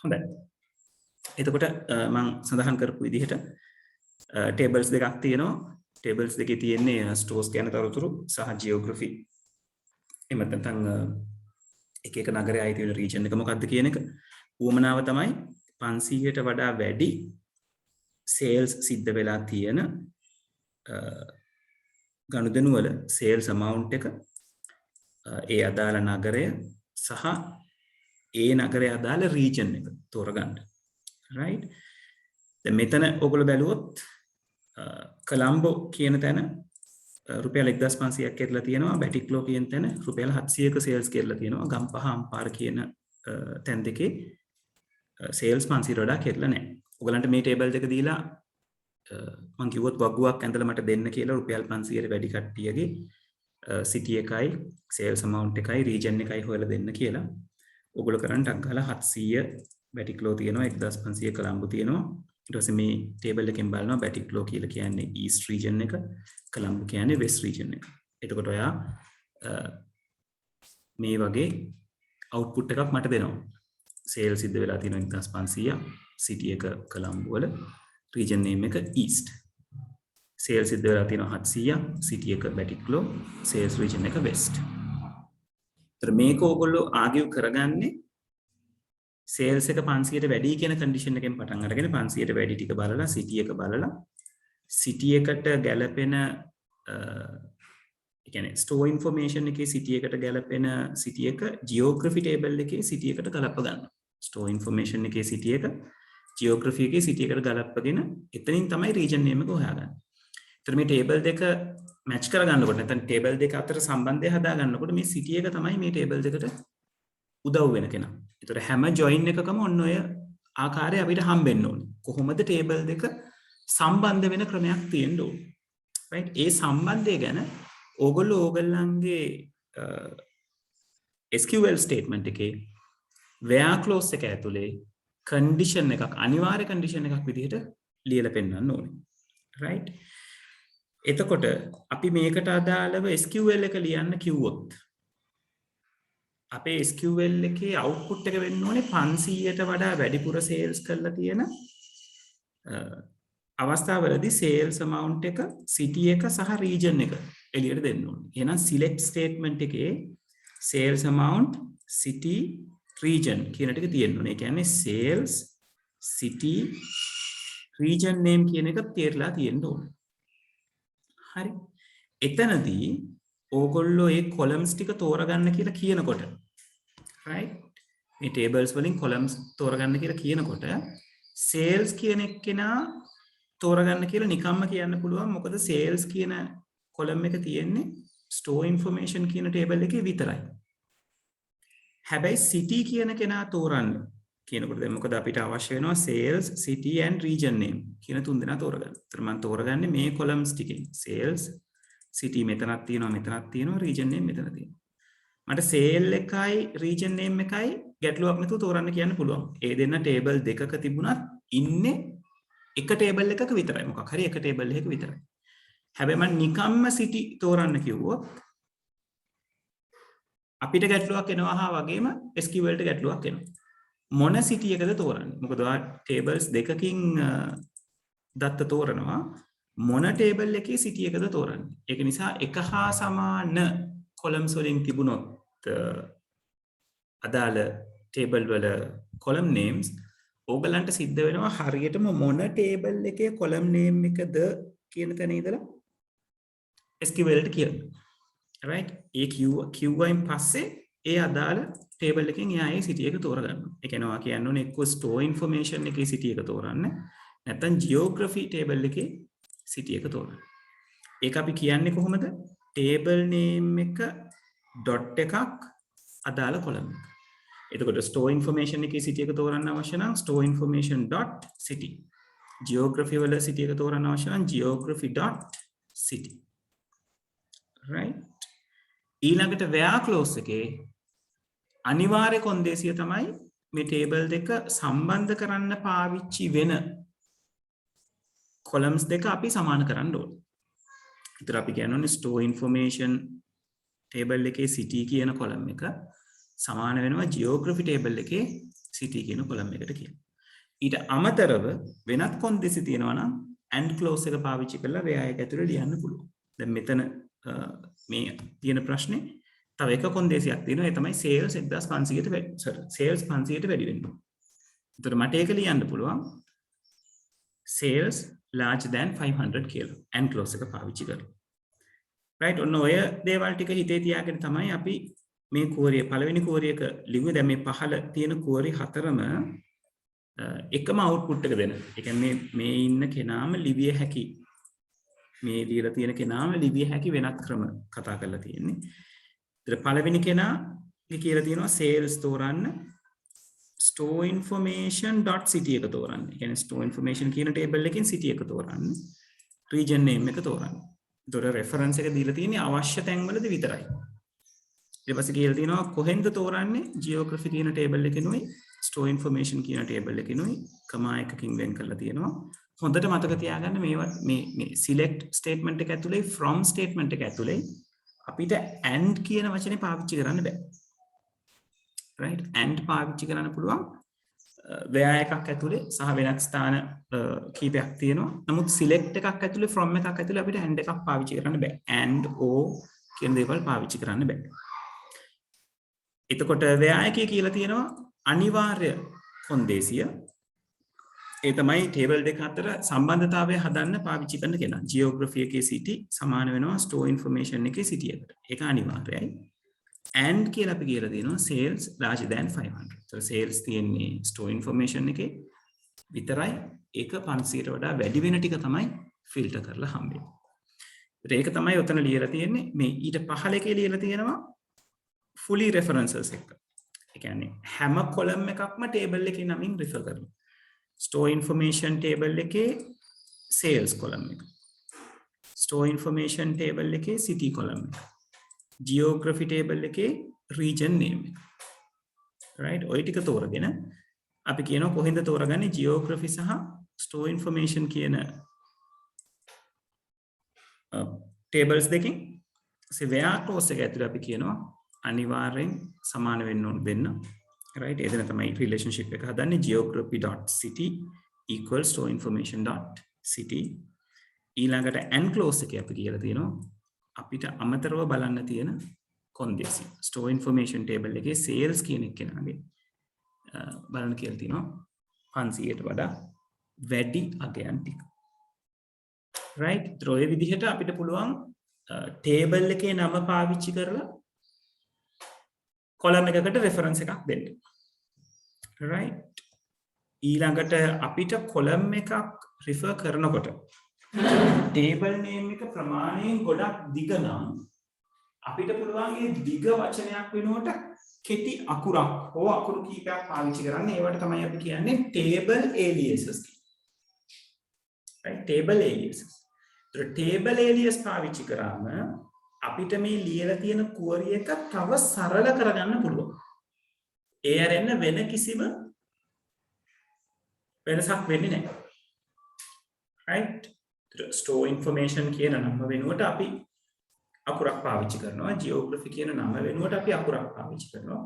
හොඳයි. එතකොට මම සඳහන් කරපු විදිහට tables දෙකක් තියෙනවා. tables දෙකේ තියෙන්නේ stores ගැන තොරතුරු සහ geography. එහෙම නැත්නම් එක එක නගරයේ අයිති වෙන region එක මොකක්ද කියන එක. උවමනාව තමයි 500ට වඩා වැඩි sales සිද්ධ වෙලා තියෙන ගනුදෙනු වල sales amount එක ඒ අදාළ නගරය සහ ඒ නගරයේ අදාළ region එක තෝරගන්න. right? දැන් මෙතන ඔයගොල්ලෝ බැලුවොත් කොලම්බෝ කියන තැන රුපියල් 1500ක් කෙරලා තියෙනවා. බැටික්ලෝ කියන තැන රුපියල් 700ක sales කෙරලා තියෙනවා. ගම්පහ අම්පාර කියන තැන් දෙකේ sales 500 වඩා කෙරලා නැහැ. ඔයගලන්ට මේ ටේබල් දෙක දීලා මම කිව්වොත් වගුවක් ඇඳලා මට දෙන්න කියලා රුපියල් 500ට වැඩි කට්ටියගේ සිටි එකයි sales amount එකයි region එකයි හොයලා දෙන්න කියලා. ඔයගොල්ලෝ කරන් ටක් ගාලා 700 බැටික්ලෝ තියෙනවා 1500 කොලම්බෝ තියෙනවා. ඊට පස්සේ මේ ටේබල් එකෙන් බලනවා බැටික්ලෝ කියලා කියන්නේ east region එක, කොලම්බෝ කියන්නේ west region එක. එතකොට ඔයා මේ වගේ output එකක් මට දෙනවා. sales සිද්ධ වෙලා තියෙනවා 1500, city එක කොලම්බෝ වල, region name එක east. sales සිද්ධ වෙලා තියෙනවා 700, city එක බැටික්ලෝ, sales region එක west. ඒතර මේක ඕගොල්ලෝ ආගියු කරගන්නේ sales එක 500ට වැඩි කියන condition එකෙන් පටන් අරගෙන 500ට වැඩි ටික බලලා city එක බලලා city එකට ගැලපෙන ඒ කියන්නේ store information එකේ city එකට ගැලපෙන city එක geography table එකේ city එකට ගලප ගන්න. store information එකේ city එක geography එකේ city එකට ගලපගෙන එතනින් තමයි region name එක හොයාගන්නේ. ඒතර මේ table දෙක match කරගන්නකොට නැත්නම් table දෙක අතර සම්බන්ධය හදාගන්නකොට මේ city එක තමයි මේ table දෙකට උදව් වෙන කෙනා. ඒතර හැම join එකකම ඔන්න ඔය ආකාරය අපිට හම්බෙන්න ඕනේ. කොහොමද table දෙක සම්බන්ධ වෙන ක්‍රමයක් තියෙන්න ඕනේ. right? ඒ සම්බන්ධය ගැන ඕගොල්ලෝ ඕගොල්ලන්ගේ SQL statement එකේ where clause එක ඇතුලේ condition එකක් අනිවාර්ය condition එකක් විදිහට ලියලා පෙන්නන්න ඕනේ. right? එතකොට අපි මේකට අදාළව SQL එක ලියන්න කිව්වොත් අපේ SQL එකේ output එක වෙන්න ඕනේ 500ට වඩා වැඩිපුර sales කරලා තියෙන අවස්ථාවලදී sales amount එක city එක සහ region එක එළියට දෙන්න ඕනේ. එහෙනම් select statement එකේ sales amount city region කියන ටික තියෙන්න ඕනේ. ඒ කියන්නේ sales city region name කියන එක තේරලා තියෙන්න ඕනේ. හරි. එතනදී ඕගොල්ලෝ ඒ columns ටික තෝරගන්න කියලා කියනකොට right මේ tables වලින් columns තෝරගන්න කියලා කියනකොට sales කියන එක්කෙනා තෝරගන්න කියලා නිකම්ම කියන්න පුළුවන්. මොකද sales කියන column එක තියෙන්නේ store information කියන table එකේ විතරයි. හැබැයි city කියන කෙනා තෝරන්න කියනකොට දැන් මොකද අපිට අවශ්‍ය වෙනවා sales city and region name කියන තුන් දෙනා තෝරගන්න. ඒතර මම තෝරගන්නේ මේ columns ටිකෙන් sales city මෙතනක් තියෙනවා මෙතනක් තියෙනවා region name මෙතන තියෙනවා. මට sale එකයි region name එකයි ගැටලුවක් නැතුව තෝරන්න කියන්න පුළුවන්. ඒ දෙන්න table දෙකක තිබුණත් ඉන්නේ එක table එකක විතරයි. මොකක් හරි එක table එකක විතරයි. හැබැයි මම නිකම්ම city තෝරන්න කිව්වොත් අපිට ගැටලුවක් එනවා හා වගේම SQL වලට ගැටලුවක් එනවා. මොන city එකද තෝරන්නේ? මොකද ඔයා tables දෙකකින් දත්ත තෝරනවා. මොන table එකේ city එකද තෝරන්නේ? ඒක නිසා එක හා සමාන columns වලින් තිබුණොත් අදාළ table වල column names ඕගලන්ට සිද්ධ වෙනවා හරියටම මොන table එකේ column name එකද කියන තැන ඉඳලා SQL වලට කියන්න. right? ඒ කිව්වයින් පස්සේ ඒ අදාළ table එකෙන් එයා ඒ city එක තෝරගන්නවා. ඒ කියන්නේ ඔයා කියන්න ඕනේ එක්ක store information එකේ city එක තෝරන්න නැත්නම් geography table එකේ city එක තෝරන්න. ඒක අපි කියන්නේ කොහොමද? table name එක dot එකක් අදාළ column එක. එතකොට store information එකේ city එක තෝරන්න අවශ්‍ය නම් store information dot city. geography වල city එක තෝරන්න අවශ්‍ය නම් geography dot city. right? ඊළඟට where clause එකේ අනිවාර්ය කොන්දේසිය තමයි මේ table දෙක සම්බන්ධ කරන්න පාවිච්චි වෙන columns දෙක අපි සමාන කරන්න ඕනේ. ඒතර අපි කියන්නේ store information table එකේ city කියන column එක සමාන වෙනවා geography table එකේ city කියන කොලම් එකට කියලා. ඊට අමතරව වෙනත් කොන්දේසි තියෙනවා නම් and clause එක පාවිච්චි කරලා where එක ඇතුලේ ලියන්න පුළුවන්. දැන් මෙතන මේ තියෙන ප්‍රශ්නේ තව එක කොන්දේසියක් තියෙනවා. ඒ තමයි sales 1500ට වැඩි. sales 500ට වැඩි වෙනවා. ඒතර මට ඒක ලියන්න පුළුවන් sales larger than 500 කියලා and clause එක පාවිච්චි කරලා. right ඔන්න ඔය දේවල් ටික හිතේ තියාගෙන තමයි අපි මේ කෝරිය පළවෙනි කෝරියක ලිව්වේ. දැන් මේ පහළ තියෙන කෝරි හතරම එකම අවුට්පුට් එක දෙන. ඒ කියන්නේ මේ ඉන්න කෙනාම ලිවිය හැකි මේ ලියලා තියෙන කෙනාම ලිවිය හැකි වෙනත් ක්‍රම කතා කරලා තියෙන්නේ. ඒතර පළවෙනි කෙනාගේ කියලා තියෙනවා sales තෝරන්න store information.city එක තෝරන්න. ඒ කියන්නේ store information කියන table එකකින් city එක තෝරන්න. region name එක තෝරන්න. ඒතර reference එක දීලා තියෙන්නේ අවශ්‍ය තැන්වලදී විතරයි. ඊට පස්සේ කියලා තියෙනවා කොහෙන්ද තෝරන්නේ geography කියන table එකෙනුයි store information කියන table එකෙනුයි කමා එකකින් වෙන් කරලා තියෙනවා. හොඳට මතක තියාගන්න මේ select statement එක ඇතුලේ from statement එක ඇතුලේ අපිට and කියන වචනේ පාවිච්චි කරන්න බෑ. right and පාවිච්චි කරන්න පුළුවන් where එකක් ඇතුලේ සහ වෙනත් ස්ථාන කීපයක් තියෙනවා. නමුත් select එකක් ඇතුලේ from එකක් ඇතුලේ අපිට and එකක් පාවිච්චි කරන්න බෑ. and or කියන දේවල් පාවිච්චි කරන්න බෑ. එතකොට where එකේ කියලා තියෙනවා අනිවාර්ය කොන්දේසිය. ඒ තමයි table දෙක අතර සම්බන්ධතාවය හදන්න පාවිච්චි කරන කෙනා. geography එකේ city සමාන වෙනවා store information එකේ city එකට. ඒක අනිවාර්යයි. and කියලා අපි කියලා දෙනවා sales larger than 500. so sales තියෙන්නේ store information එකේ විතරයි. ඒක 500ට වඩා වැඩි වෙන ටික තමයි ෆිල්ටර් කරලා හම්බෙන්නේ. ඒක තමයි උතන ලියලා තියෙන්නේ. මේ ඊට පහළ එකේ ලියලා තියෙනවා fully references එක. ඒ කියන්නේ හැම කොලම් එකක්ම table එකේ නමින් refer කරනවා. store information table එකේ sales කොලම් එක. store information table එකේ city කොලම් එක. geography table එකේ region name එක. right ඔය ටික තෝරගෙන අපි කියනවා කොහෙන්ද තෝරගන්නේ geography සහ store information කියන tables දෙකෙන්. where clause එක ඇතුළේ අපි කියනවා අනිවාර්යෙන් සමාන වෙන්න ඕන දෙන්න. right එතන තමයි relationship එක හදන්නේ geography.city equals store information.city. ඊළඟට and clause එකේ අපි කියලා තියෙනවා අපිට අමතරව බලන්න තියෙන කොන්දේසි store information table එකේ sales කියන එක කෙනාගේ බලන්න කියලා තියෙනවා 500ට වඩා වැඩි අගයන් ටික. right ඔය විදිහට අපිට පුළුවන් table එකේ නම පාවිච්චි කරලා කොලම් එකකට රෙෆරන්ස් එකක් දෙන්න. right ඊළඟට අපිට කොලම් එකක් රිෆර් කරනකොට table name එක ප්‍රමාණයෙන් ගොඩක් දිග නම් අපිට පුළුවන් මේ දිග වචනයක් වෙනුවට කෙටි අකුරක් හෝ අකුරු කීපයක් පාවිච්චි කරන්න. ඒවට තමයි අපි කියන්නේ table aliases කියලා. right table aliases. table alias පාවිච්චි කරාම අපිට මේ ලියලා තියෙන query එක තව සරල කරගන්න පුළුවන්. ඒ ඇරෙන්න වෙන කිසිම වෙනසක් වෙන්නේ නැහැ. right store information කියන නම වෙනුවට අපි අකුරක් පාවිච්චි කරනවා. geography කියන නම වෙනුවට අපි අකුරක් පාවිච්චි කරනවා.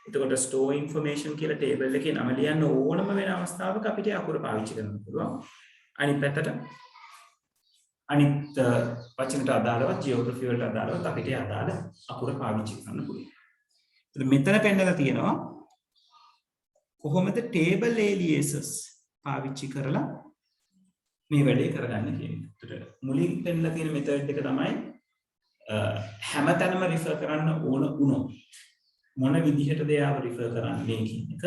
එතකොට store information කියලා table එකේ නම ලියන්න ඕනම වෙන අවස්ථාවක අපිට අකුර පාවිච්චි කරන්න පුළුවන්. අනිත් පැත්තට අනිත් වචනට අදාළව geography වලට අදාළව අපිට අදාළ අකුර පාවිච්චි කරන්න පුළුවන්. ඉතින් මෙතන පෙන්නලා තියෙනවා කොහොමද table aliases පාවිච්චි කරලා මේ වැඩේ කරගන්න කියන එක. ඒකට මුලින් පෙන්නලා තියෙන මෙතඩ් එක තමයි හැමතැනම රිෆර් කරන්න ඕන වුණොත් මොන විදිහටද යාව රිෆර් කරන්නේ කියන එක.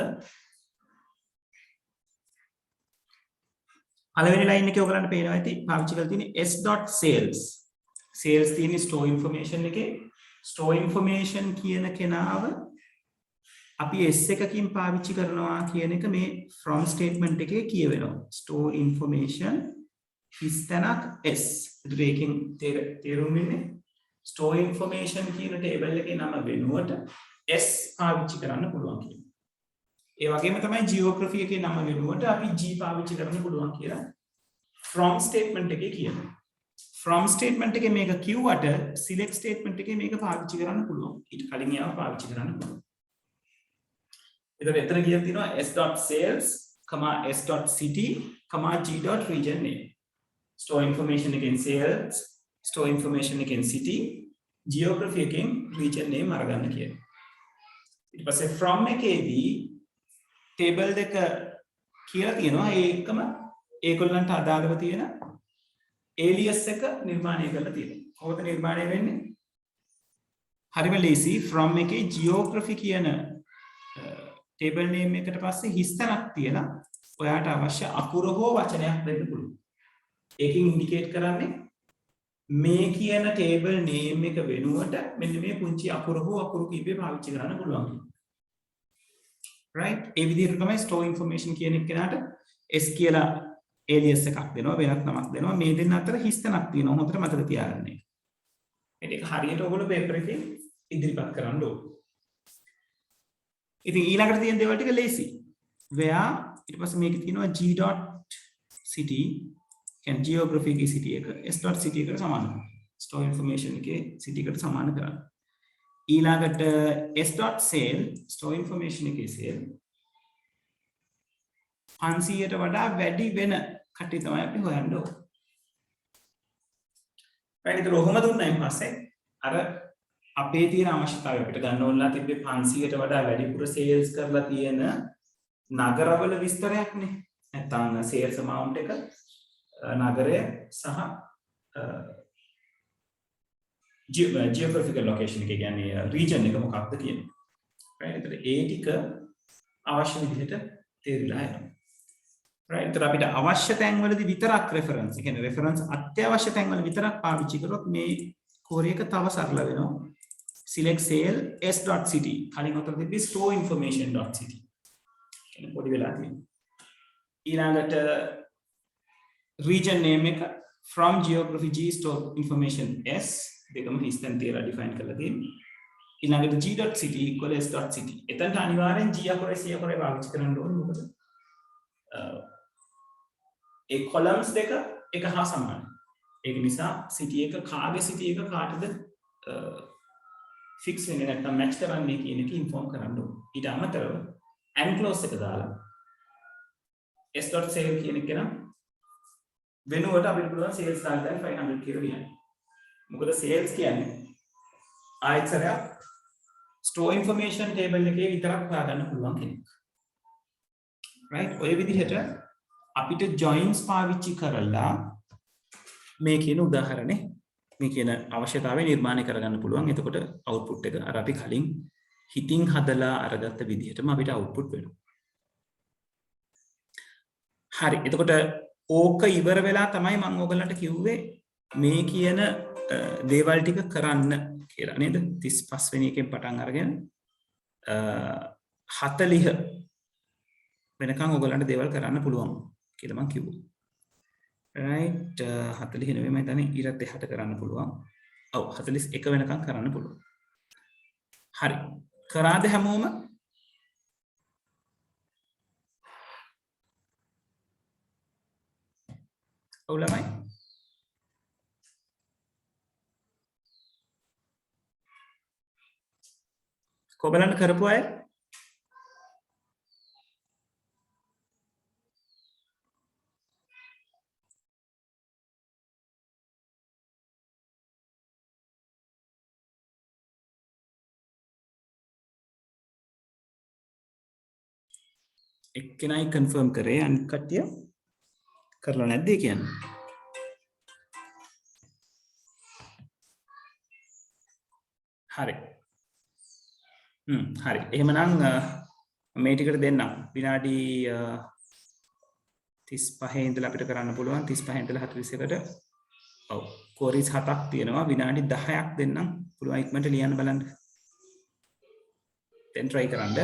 පළවෙනි ලයින් එකේ ඔයගලන්ට පේනවා ඇති පාවිච්චි කරලා තියෙන්නේ s.sales. sales තියෙන store information එකේ store information කියන කෙනාව අපි s එකකින් පාවිච්චි කරනවා කියන එක මේ from statement එකේ කියවෙනවා. store information හිස්තැනක් s. ඒකෙන් තේරුම් වෙන්නේ store information කියන table එකේ නම වෙනුවට s පාවිච්චි කරන්න පුළුවන් කියන. ඒ වගේම තමයි geography එකේ නම වෙනුවට අපි g පාවිච්චි කරන්න පුළුවන් කියලා from statement එකේ කියනවා. from statement එකේ මේක කිව්වට select statement එකේ මේක පාවිච්චි කරන්න පුළුවන්. ඊට කලින් ඒවා පාවිච්චි කරන්න පුළුවන්. එතකොට එතන කියලා තියෙනවා s.sales, s.city, g.region name. Store information එකෙන් sales, store information එකෙන් city, geography එකෙන් region name අරගන්න කියලා. ඊට පස්සේ from එකේදී table දෙක කියලා තියෙනවා ඒ එකම ඒගොල්ලන්ට අදාළව තියෙන alias එක නිර්මාණය කරලා තියෙනවා. කොහොමද නිර්මාණය වෙන්නේ? හරිම ලේසි. from එකේ geography කියන table name එකට පස්සේ හිස්තැනක් තියලා ඔයාට අවශ්‍ය අකුර හෝ වචනයක් දෙන්න පුළුවන්. ඒකෙන් ඉන්ඩිකේට් කරන්නේ මේ කියන table name එක වෙනුවට මෙන්න මේ පුංචි අකුර හෝ අකුරු කීපය පාවිච්චි කරන්න පුළුවන්. right? ඒ විදිහට තමයි store information කියන එක කෙනාට s කියලා alias එකක් දෙනවා, වෙනත් නමක් දෙනවා. මේ දෙන්න අතර හිස්තැනක් තියෙනවා. හොඳට මතක තියාගන්න. ඒක හරියට ඔයගොල්ලෝ පේපර් එකේ ඉදිරිපත් කරන්න ඕනේ. ඉතින් ඊළඟට තියෙන දේවල් ටික ලේසි. where ඊට පස්සේ මේකේ තියෙනවා g.city කියන්නේ geography එකේ city එක s.city එකට සමානයි. store information එකේ city එකට සමාන කරන්න. ඊළඟට s.sale store information එකේ sale 500ට වඩා වැඩි වෙන කටි තමයි අපි හොයන්න ඕනේ. right? ඒක ඔහොම දුන්නායින් පස්සේ අර අපේ තියෙන අවශ්‍යතාවය අපිට ගන්න ඕනලා තිබ්බේ 500ට වඩා වැඩිපුර සේල්ස් කරලා තියෙන නගරවල විස්තරයක්නේ. නැත්නම් සේල්ස් amount එක නගරය සහ geographical location එක කියන්නේ region එක මොකක්ද කියන්නේ. right? ඒතර ඒ ටික අවශ්‍ය විදිහට තේරිලා යනවා. right? ඒතර අපිට අවශ්‍ය තැන්වලදී විතරක් reference, ඒ කියන්නේ reference අත්‍යවශ්‍ය තැන්වල විතරක් පාවිච්චි කරොත් මේ කෝරේ එක තව සරල වෙනවා. select sale s.city කලින් අතර තිබ්බේ store information.city කියන පොඩි වෙලා තියෙනවා. ඊළඟට region name එක from geography g store information s දෙකම හිස්තැන් තියලා define කරලා තියෙනවා. ඊළඟට g.city equal s.city. එතනට අනිවාර්යෙන් g අකුරේ c අකුරේ පාවිච්චි කරන්න ඕනේ. මොකද ඒ columns දෙක එක හා සමානයි. ඒක නිසා city එක කාගේ city එක කාටද fix වෙන්නේ නැත්නම් match කරන්නේ කියන එක inform කරන්න ඕනේ. ඊට අමතරව enclose එක දාලා s.sale කියන එක නම් වෙනුවට අපිට පුළුවන් sales දාලා දැන් 500 කියලා ලියන්න. මොකද sales කියන්නේ ආයතනයක් store information table එකේ විතරක් හොයාගන්න පුළුවන් කෙනෙක්. right? ඔය විදිහට අපිට joins පාවිච්චි කරලා මේ කියන උදාහරණේ මේ කියන අවශ්‍යතාවය නිර්මාණය කරගන්න පුළුවන්. එතකොට output එක අර අපි කලින් හිතින් හදලා අරගත්ත විදිහටම අපිට output වෙනවා. හරි. එතකොට ඕක ඉවර වෙලා තමයි මම ඔයගලන්ට කිව්වේ මේ කියන දේවල් ටික කරන්න කියලා නේද? 35 වෙනි එකෙන් පටන් අරගෙන 40 වෙනකන් ඔයගලන්ට දේවල් කරන්න පුළුවන් කියලා මම කිව්වා. right 40 නෙවෙයි මම හිතන්නේ ඊටත් එහාට කරන්න පුළුවන්. ඔව් 41 වෙනකන් කරන්න පුළුවන්. හරි. කරාද හැමෝම? ඔව් ළමයි. කොබලන් කරපු අය? එක්කෙනයි කන්ෆර්ම් කරේ අනිත් කට්ටිය කරලා නැද්ද කියන්නේ? හරි. හරි. එහෙමනම් මේ ටිකට දෙන්නම්. විනාඩි 35 ඉඳලා අපිට කරන්න පුළුවන් 35 ඉඳලා 41කට. ඔව්. කෝරිස් 7ක් තියෙනවා. විනාඩි 10ක් දෙන්නම්. පුළුවන් ඉක්මනට ලියන්න බලන්න. දැන් try කරන්න.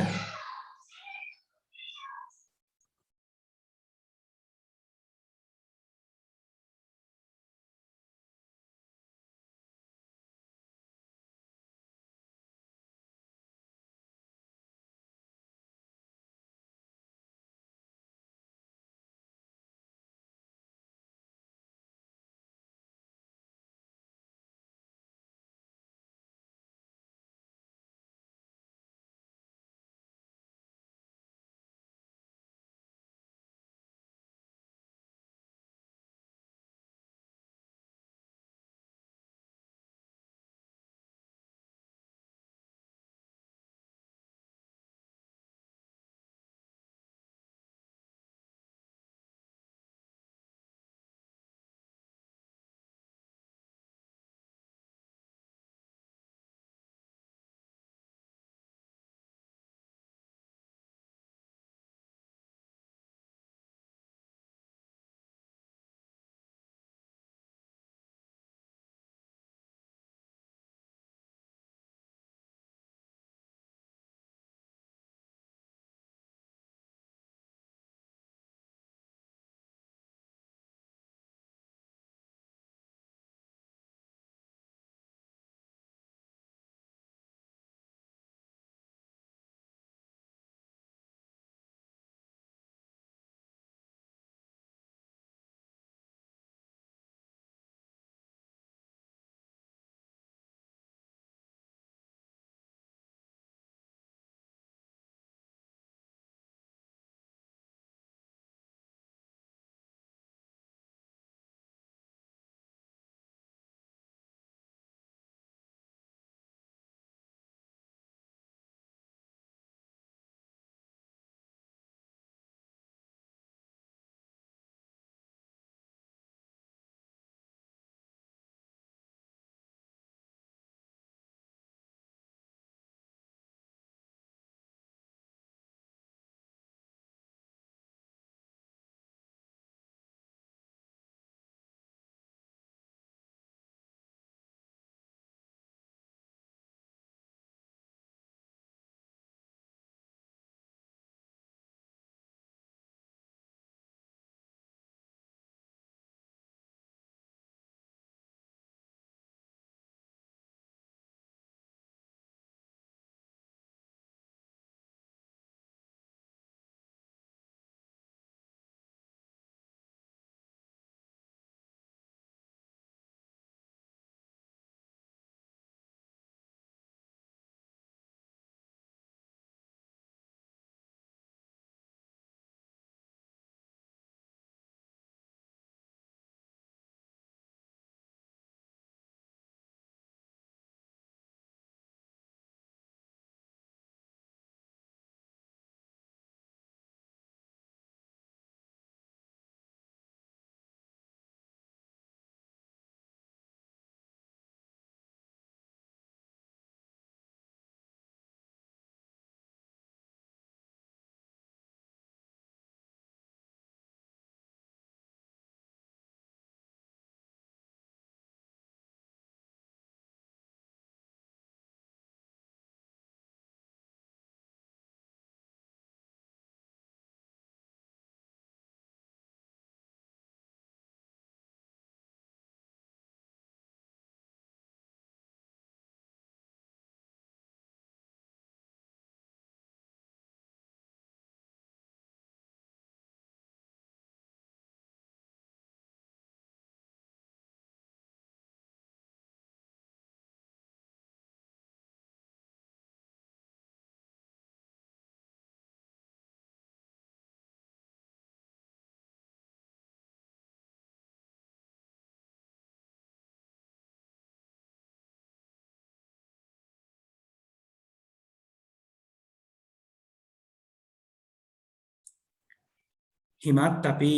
හිමත් අපි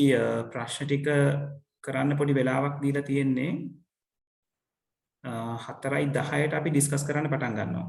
ප්‍රශ්න ටික කරන්න පොඩි වෙලාවක් දීලා තියෙන්නේ 4:10ට අපි ඩිස්කස් කරන්න පටන් ගන්නවා.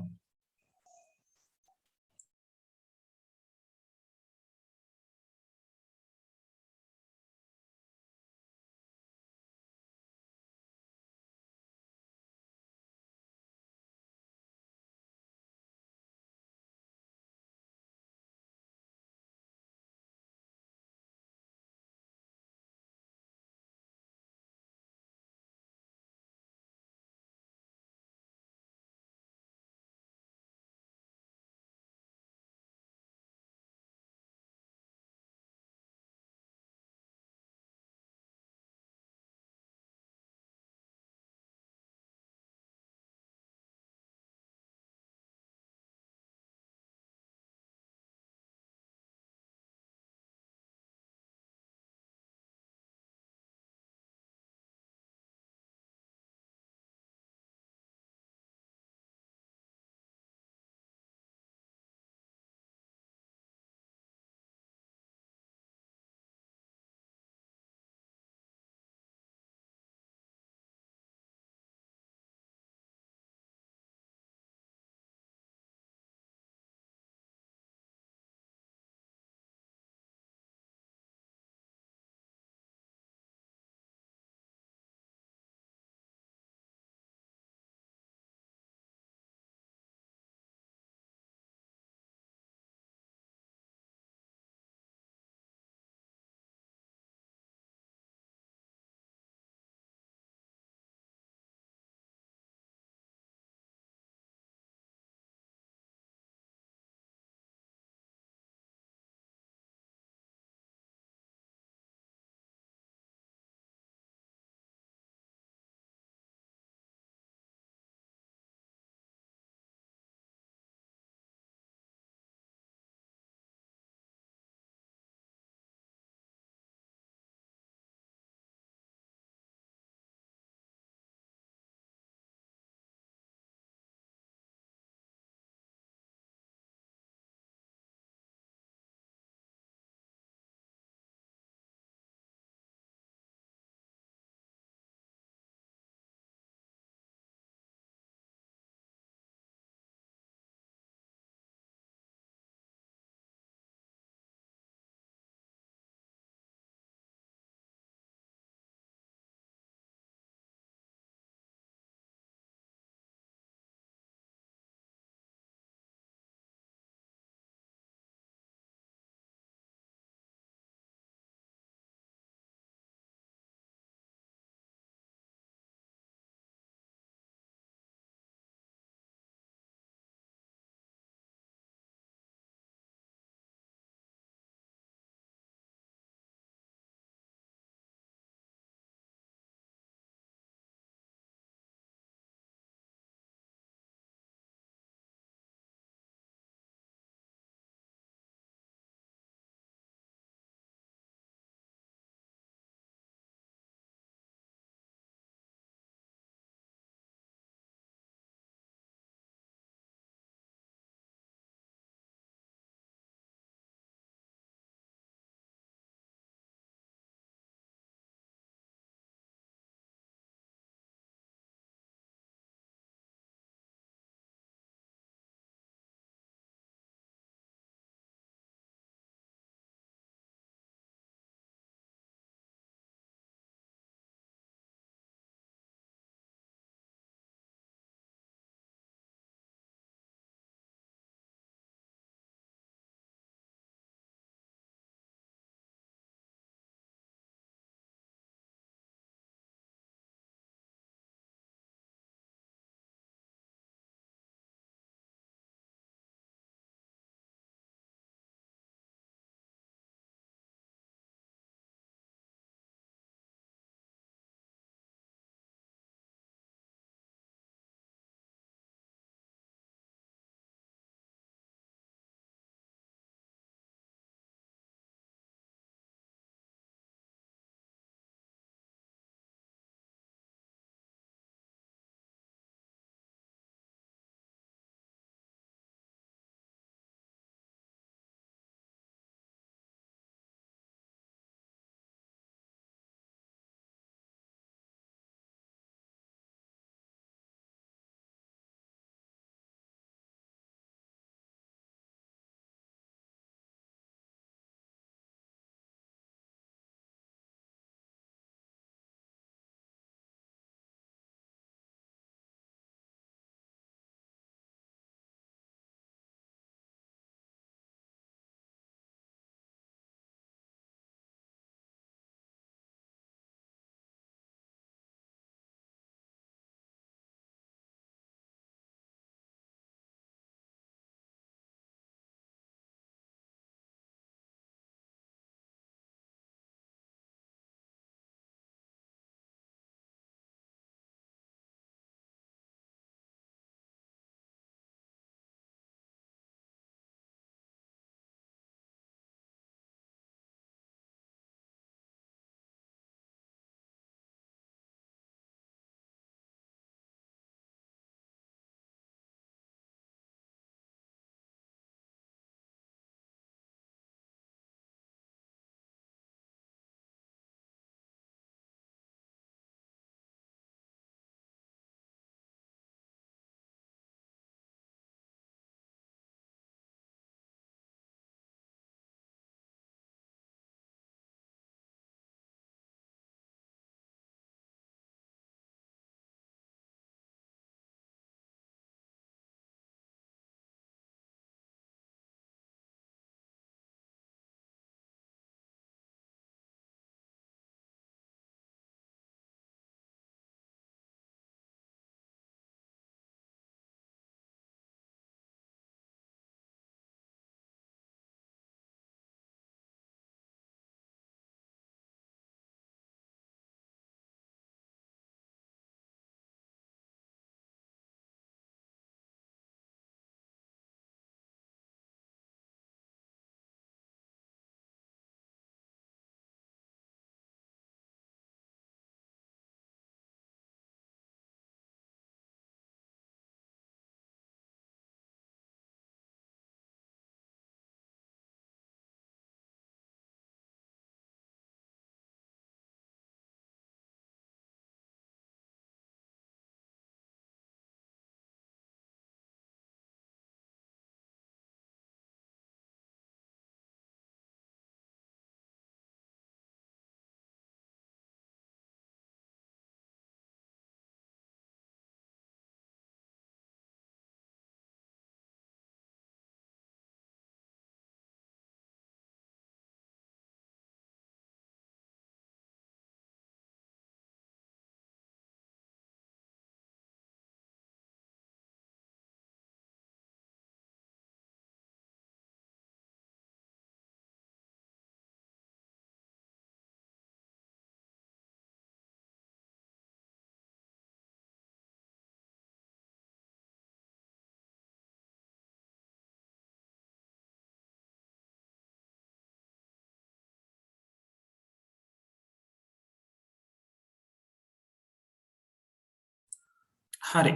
හරි.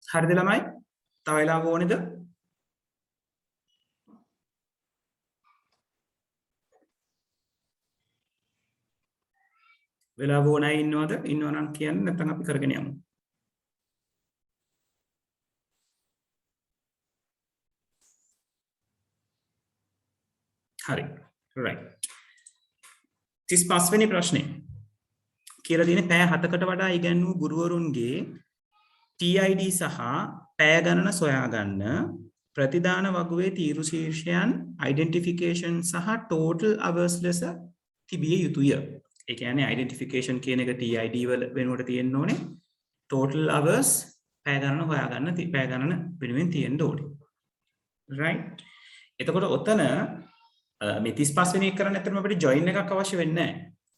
හරිද ළමයි? තව වෙලාවක ඕනේද? වෙලාව ඕනයි ඉන්නවද? ඉන්නවනම් කියන්න නැත්නම් අපි කරගෙන යමු. හරි. right. 35 වෙනි ප්‍රශ්නේ. කියලා තියෙන්නේ පැය 7කට වඩා ඉගෙනු ගුරුවරුන්ගේ TID සහ පැය ගණන සොයා ගන්න ප්‍රතිදාන වගුවේ තීරු ශීර්ෂයන් identification සහ total hours ලෙස තිබිය යුතුය. ඒ කියන්නේ identification කියන එක TID වල වෙනුවට තියෙන්න ඕනේ. total hours පැය ගණන හොයාගන්න පැය ගණන වෙනුවෙන් තියෙන්න ඕනේ. right. එතකොට ඔතන මේ 35 වෙනි එක කරන්න ඇත්තටම අපිට join එකක් අවශ්‍ය වෙන්නේ නැහැ.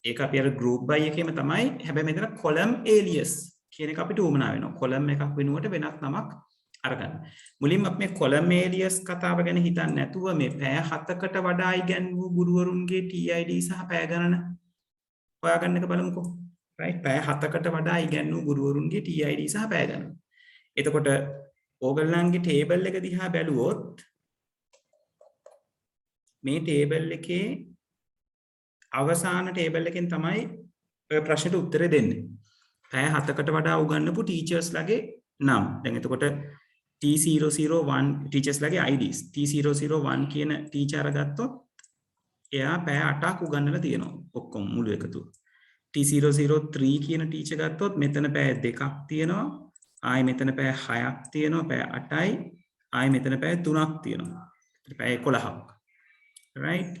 ඒක අපි අර group by එකේම තමයි. හැබැයි මෙතන column alias කියන එක අපිට උවමනා වෙනවා. column එකක් වෙනුවට වෙනත් නමක් අරගන්න. මුලින්ම අපි මේ column alias කතාව ගැන හිතන්නේ නැතුව මේ පැය 7කට වඩා ඉගෙනු ගුරුවරුන්ගේ TID සහ පැය ගණන හොයාගන්න එක බලමුකෝ. right. පැය 7කට වඩා ඉගෙනු ගුරුවරුන්ගේ TID සහ පැය ගණන. එතකොට ඕගොල්ලන්ගේ table එක දිහා බැලුවොත් මේ table එකේ අවසාන table එකෙන් තමයි ඔය ප්‍රශ්නෙට උත්තරේ දෙන්නේ. පැය 7කට වඩා උගන්වපු ටීචර්ස් ලගේ නම්. දැන් එතකොට T001 ටීචර්ස් ලගේ IDs. T001 කියන ටීචර් ගත්තොත් එයා පැය 8ක් උගන්වලා තියෙනවා. ඔක්කොම මුළු එකතු. T003 කියන ටීචර් ගත්තොත් මෙතන පැය 2ක් තියෙනවා. ආයෙ මෙතන පැය 6ක් තියෙනවා. පැය 8යි. ආයෙ මෙතන පැය 3ක් තියෙනවා. පැය 11ක්. right.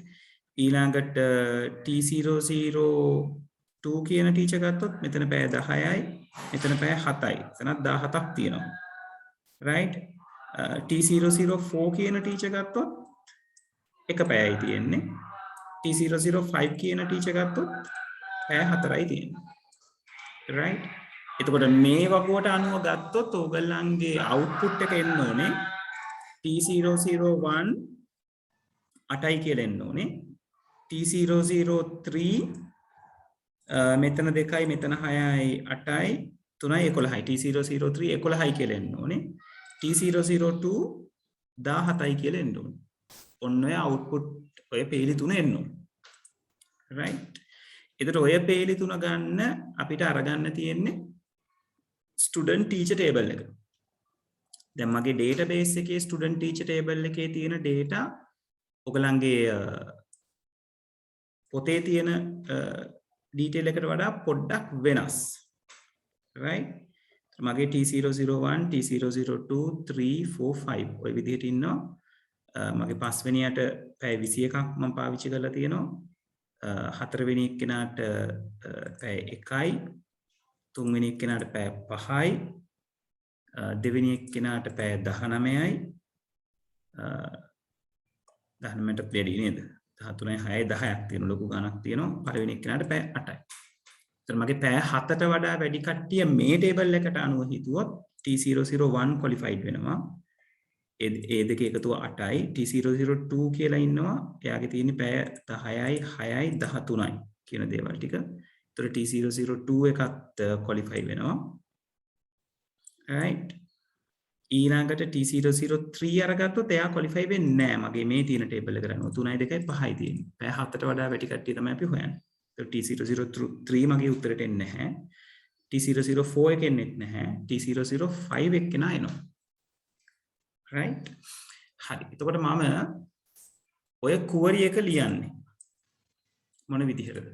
ඊළඟට T002 කියන ටීචර් ගත්තොත් මෙතන පැය 10යි මෙතන පැය 7යි එතනත් 17ක් තියෙනවා. right. T004 කියන ටීචර් ගත්තොත් එක පැයයි තියෙන්නේ. T005 කියන ටීචර් ගත්තොත් පැය 4යි තියෙන්නේ. right. එතකොට මේ වගුවට අනුව ගත්තොත් ඕගොල්ලන්ගේ output එක එන්න ඕනේ T001 8යි කියලා එන්න ඕනේ. T003 මෙතන 2යි මෙතන 6යි 8යි 3යි 11යි T003 11යි කියලා එන්න ඕනේ. T002 17යි කියලා එන්න ඕනේ. ඔන්න ඔය output ඔය පේලි තුන එන්න ඕනේ. right. එතකොට ඔය පේලි තුන ගන්න අපිට අරගන්න තියෙන්නේ student teacher table එක. දැන් මගේ database එකේ student teacher table එකේ තියෙන data ඔයගලන්ගේ පොතේ තියෙන detail එකට වඩා පොඩ්ඩක් වෙනස්. right. මගේ T001 T002 3 4 5 ඔය විදිහට ඉන්නවා. මගේ 5 වෙනියට පැය 21ක් මම පාවිච්චි කරලා තියෙනවා. 4 වෙනි එක්කෙනාට පැය 1යි 3 වෙනි එක්කෙනාට පැය 5යි දෙවෙනි එක්කෙනාට පැය 19යි 19ට වැඩි නේද? 13යි 6යි 10ක් තියෙන ලොකු ගණක් තියෙනවා. පළවෙනි එක්කෙනාට පැය 8යි. එතන මගේ පැය 7ට වඩා වැඩි කට්ටිය මේ ටේබල් එකට අනුව හිතුවොත් T001 qualified වෙනවා. ඒ දෙක එකතුව 8යි. T002 කියලා ඉන්නවා. එයාගේ තියෙන පැය 10යි 6යි 13යි කියන දේවල් ටික. ඒතර T002 එකත් qualify වෙනවා. right. ඊළඟට T003 අරගත්තොත් එයා qualify වෙන්නේ නැහැ. මගේ මේ තියෙන table එකට අනුව 3යි 2යි 5යි තියෙන්නේ. පැය 7ට වඩා වැඩි කට්ටිය තමයි අපි හොයන්නේ. ඒතර T003 මගේ උත්තරෙට එන්නේ නැහැ. T004 එක එන්නේ නැහැ. T005 එක කෙනා එනවා. right. හරි. එතකොට මම ඔය query එක ලියන්නේ මොන විදිහටද?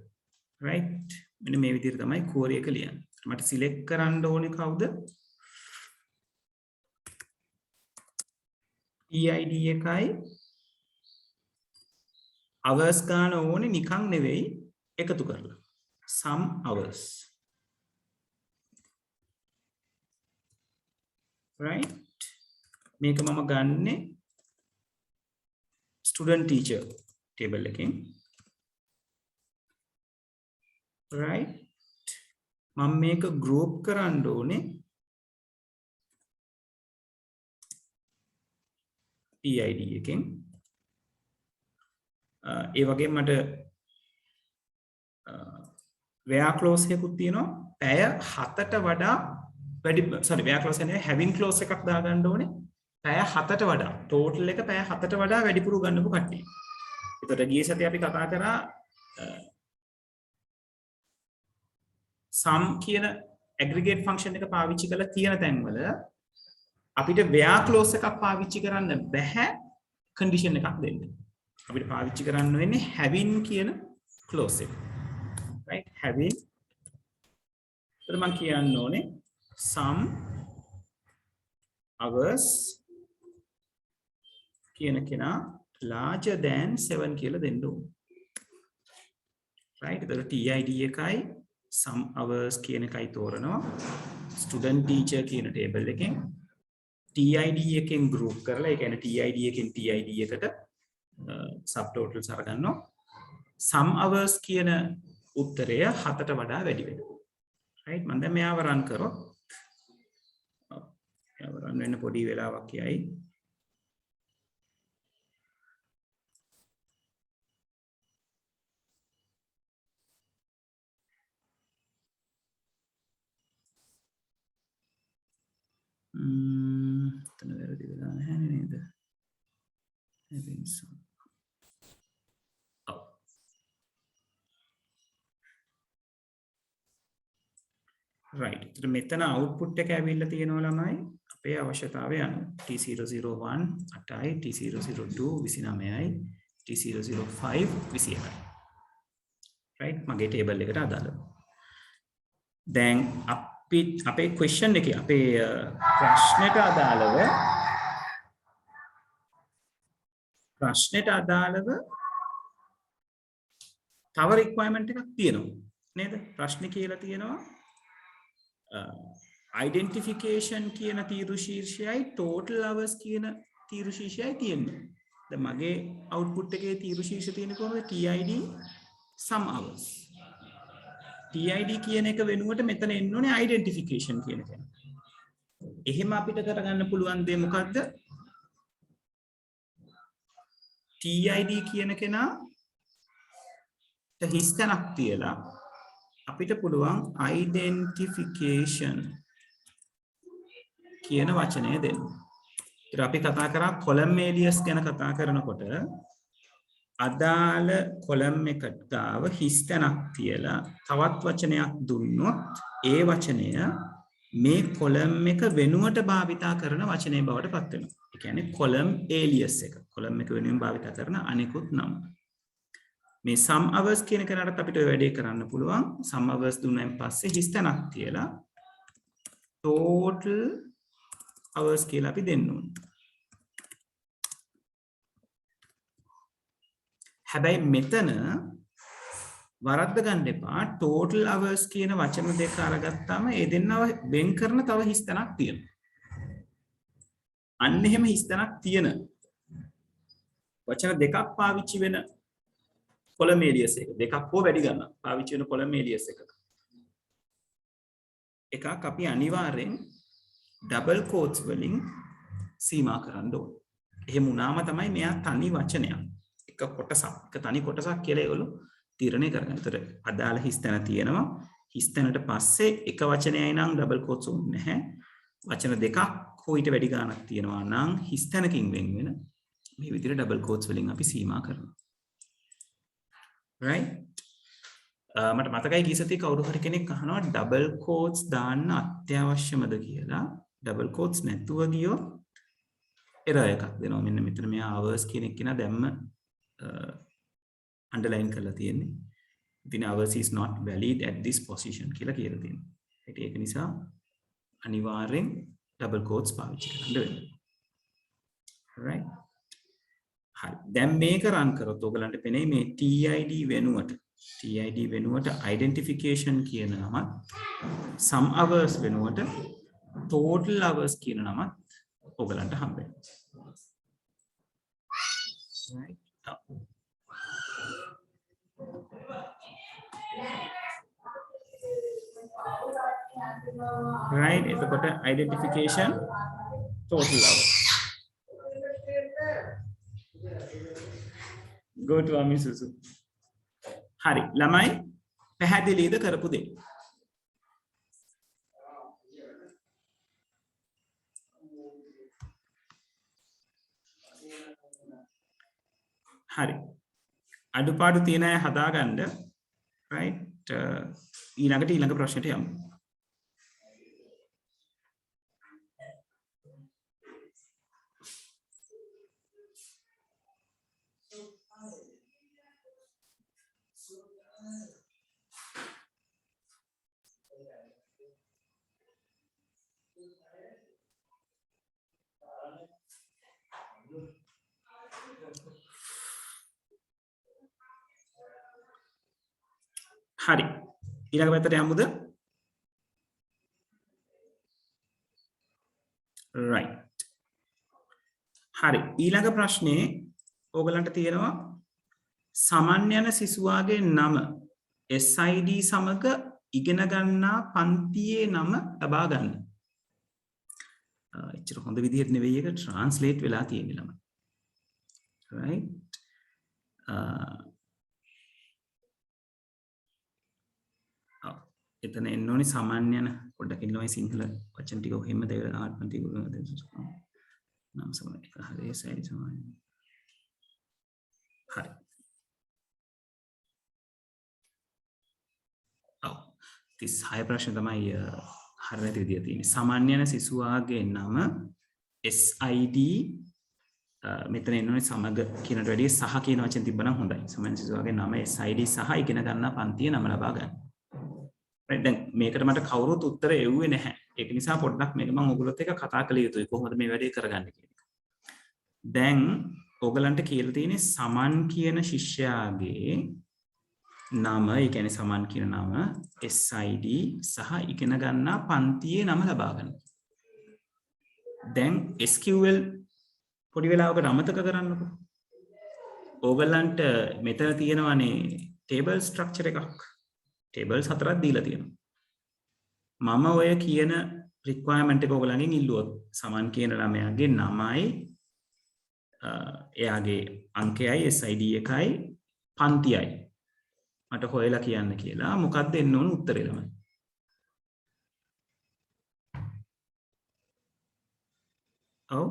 right. මෙන්න මේ විදිහට තමයි query එක ලියන්නේ. මට select කරන්න ඕනේ කවුද? TID එකයි hours ගන්න ඕනේ නිකන් නෙවෙයි එකතු කරලා. some hours. right. මේක මම ගන්නෙ student teacher table එකෙන්. right. මම මේක group කරන්න ඕනේ TID එකෙන්. ඒ වගේ මට where clause එකකුත් තියෙනවා. පැය 7ට වඩා වැඩි sorry where clause කියන්නේ having clause එකක් දාගන්න ඕනේ. පැය 7ට වඩා total එක පැය 7ට වඩා වැඩිපුර ගන්නපු කට්ටිය. ඒතකොට ගිය සතියේ අපි කතා කරා sum කියන aggregate function එක පාවිච්චි කරලා තියෙන තැන්වල අපිට where clause එකක් පාවිච්චි කරන්න බැහැ condition එකක් දෙන්න. අපිට පාවිච්චි කරන්න වෙන්නේ having කියන clause එක. right having එතන මම කියන්න ඕනේ some hours කියන කෙනා larger than 7 කියලා දෙන්න ඕනේ. right එතකොට TID එකයි some hours කියන එකයි තෝරනවා student teacher කියන table එකෙන් TID එකෙන් group කරලා ඒ කියන්නේ TID එකෙන් TID එකට subtotals අරගන්නවා some hours කියන උත්තරය 7ට වඩා වැඩි වෙනවා right මම දැන් මෙයාව run කරොත් මෙයාව run වෙන්න පොඩි වෙලාවක් යයි එතන වැරදි වෙලා නැහැ නේද having some right ඉතින් මෙතන output එක ඇවිල්ලා තියෙනවා ළමයි අපේ අවශ්‍යතාවය අනුව T001 8යි T002 29යි T005 21යි right මගේ table එකට අදාළව දැන් අපේ question එකේ අපේ ප්‍රශ්නෙට අදාළව තව requirement එකක් තියෙනවා නේද ප්‍රශ්නේ කියලා තියෙනවා identification කියන තීරු ශීර්ෂයයි total hours කියන තීරු ශීර්ෂයයි තියෙනවා දැන් මගේ output එකේ තීරු ශීර්ෂය තියෙන්නේ කොහොමද TID some hours TID කියන එක වෙනුවට මෙතන එන්න ඕනේ identification කියන එක. එහෙම අපිට කරගන්න පුළුවන් දේ මොකද්ද? TID කියන කෙනා හිස්තනක් තියලා අපිට පුළුවන් identification කියන වචනය දෙන්න. ඊට අපි කතා කරා column alias ගැන කතා කරනකොට අදාළ කොලම් එකට ගාව හිස්තැනක් තියලා තවත් වචනයක් දුන්නොත් ඒ වචනය මේ කොලම් එක වෙනුවට භාවිතා කරන වචනය බවට පත් වෙනවා. ඒ කියන්නේ කොලම් alias එක. කොලම් එක වෙනුවෙන් භාවිතා කරන අනිකුත් නම්. මේ some hours කියන කෙනාට අපිට ඔය වැඩේ කරන්න පුළුවන්. some hours දුන්නාන් පස්සේ හිස්තැනක් තියලා total hours කියලා අපි දෙන්න ඕනේ. හැබැයි මෙතන වරද්ද ගන්න එපා total hours කියන වචන දෙක අරගත්තාම ඒ දෙන්නව වෙන් කරන තව හිස්තැනක් තියෙනවා. අන්න එහෙම හිස්තැනක් තියෙන වචන දෙකක් පාවිච්චි වෙන column alias එක දෙකක් හෝ වැඩි ගන්න පාවිච්චි වෙන column alias එකක් අපි අනිවාර්යෙන් double quotes වලින් සීමා කරන්න ඕනේ. එහෙම වුණාම තමයි මෙයා තනි වචනයක් එක තනි කොටසක් කියලා ඒගොල්ලෝ තීරණය කරගන්න. ඒතර අදාළ හිස්තැන තියෙනවා. හිස්තැනට පස්සේ එක වචනයයි නම් ඩබල් කෝට්ස් ඕනේ නැහැ. වචන දෙකක් හෝ ඊට වැඩි ගාණක් තියෙනවා නම් හිස්තැනකින් වෙන මේ විදිහට ඩබල් කෝට්ස් වලින් අපි සීමා කරනවා. right මට මතකයි ගියසතියේ කවුරු හරි කෙනෙක් අහනවා ඩබල් කෝට්ස් දාන්න අත්‍යවශ්‍යමද කියලා. ඩබල් කෝට්ස් නැතුව ගියොත් error එකක් දෙනවා. මෙන්න මෙතන මෙයා hours කියන එක කෙනා දැම්ම underline කරලා තියෙන්නේ. Then hours is not valid at this position කියලා කියලා තියෙනවා. ඒක නිසා අනිවාර්යෙන් double quotes පාවිච්චි කරන්න වෙනවා. right හරි. දැන් මේක run කරොත් ඔයගලන්ට පෙනේ මේ TID වෙනුවට identification කියන නමත් some hours වෙනුවට total hours කියන නමත් ඔයගලන්ට හම්බ වෙනවා. right right එතකොට identification total hours go to Amisuzu හරි ළමයි පැහැදිලිද කරපු දේ හරි. අඩුපාඩු තියෙන අය හදාගන්න. right ඊළඟ ප්‍රශ්නට යමු. හරි. ඊළඟ පැත්තට යමුද? right. හරි. ඊළඟ ප්‍රශ්නේ ඕගලන්ට තියෙනවා සමන් යන සිසුවාගේ නම SID සමග ඉගෙන ගන්නා පන්තියේ නම ලබා ගන්න. එච්චර හොඳ විදිහට නෙවෙයි එක ට්‍රාන්ස්ලේට් වෙලා තියෙන්නේ ළමයි. right. එතන එන්න ඕනේ සමන් යන පොඩ්ඩක් ඉන්නවා සිංහල වචන ටික ඔහෙම දෙකලා ආත්මන්ති නම් සමන එක හරි SID සමාන. හරි. 36 ප්‍රශ්න තමයි හරියට විදියට තියෙන්නේ. සමන් යන සිසුවාගේ නම SID මෙතන එන්නේ සමග කියනට වැඩිය සහ කියන වචන තිබ්බනම් හොඳයි. සමන් සිසුවාගේ නම SID සහ ඉගෙන ගන්නා පන්තියේ නම ලබා ගන්න. දැන් මේකට මට කවුරුත් උත්තර එව්වේ නැහැ. ඒක නිසා පොඩ්ඩක් මේක මම ඔයගොල්ලොත් එක්ක කතා කළ යුතුයි කොහොමද මේ වැඩේ කරගන්නේ කියන එක. දැන් ඔයගලන්ට කියලා තියෙන්නේ සමන් කියන ශිෂ්‍යයාගේ නම, ඒ කියන්නේ සමන් කියන නම SID සහ ඉගෙන ගන්නා පන්තියේ නම ලබා ගන්න. දැන් SQL පොඩි වෙලාවකට අමතක කරන්නකෝ. ඕගලන්ට මෙතන තියෙනවානේ table structure එකක්. tables 4ක් දීලා තියෙනවා. මම ඔය කියන requirement එක ඕගලන්ගෙන් ඉල්ලුවොත් සමන් කියන ළමයාගේ නමයි එයාගේ අංකයයි SID එකයි පන්තියයි මට හොයලා කියන්න කියලා මොකක්ද දෙන්න ඕන උත්තරේ ළමයි? ඔව්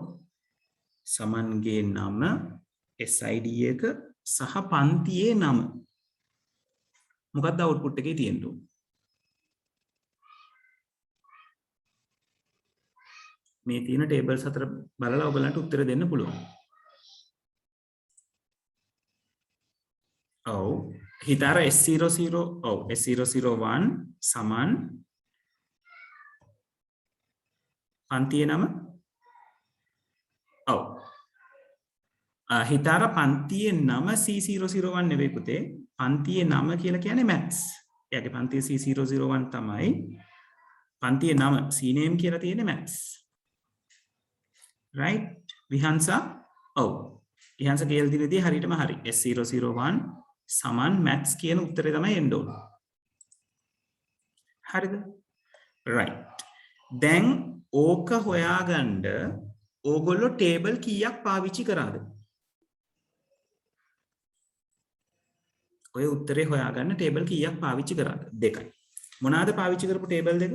සමන්ගේ නම SID එක සහ පන්තියේ නම මොකක්ද අවුට්පුට් එකේ තියෙන්න ඕන? මේ තියෙන tables 4 බලලා ඔයගලන්ට උත්තර දෙන්න පුළුවන්. ඔව් හිතාර S00 ඔව් S001 සමන් පන්තියේ නම ඔව් හිතාර පන්තියේ නම C001 නෙවෙයි පුතේ පන්තියේ නම කියලා කියන්නේ maths. එයාගේ පන්තියේ C001 තමයි පන්තියේ නම C name කියලා තියෙන්නේ maths. right විහංසා ඔව් විහංස කියලා දිනේදී හරියටම හරි S001 සමන් maths කියන උත්තරේ තමයි එන්න ඕන. හරිද? right දැන් ඕක හොයාගන්න ඕගොල්ලෝ table කීයක් පාවිච්චි කරාද? ඔය උත්තරේ හොයාගන්න table කීයක් පාවිච්චි කරාද? 2යි. මොනවාද පාවිච්චි කරපු table දෙක?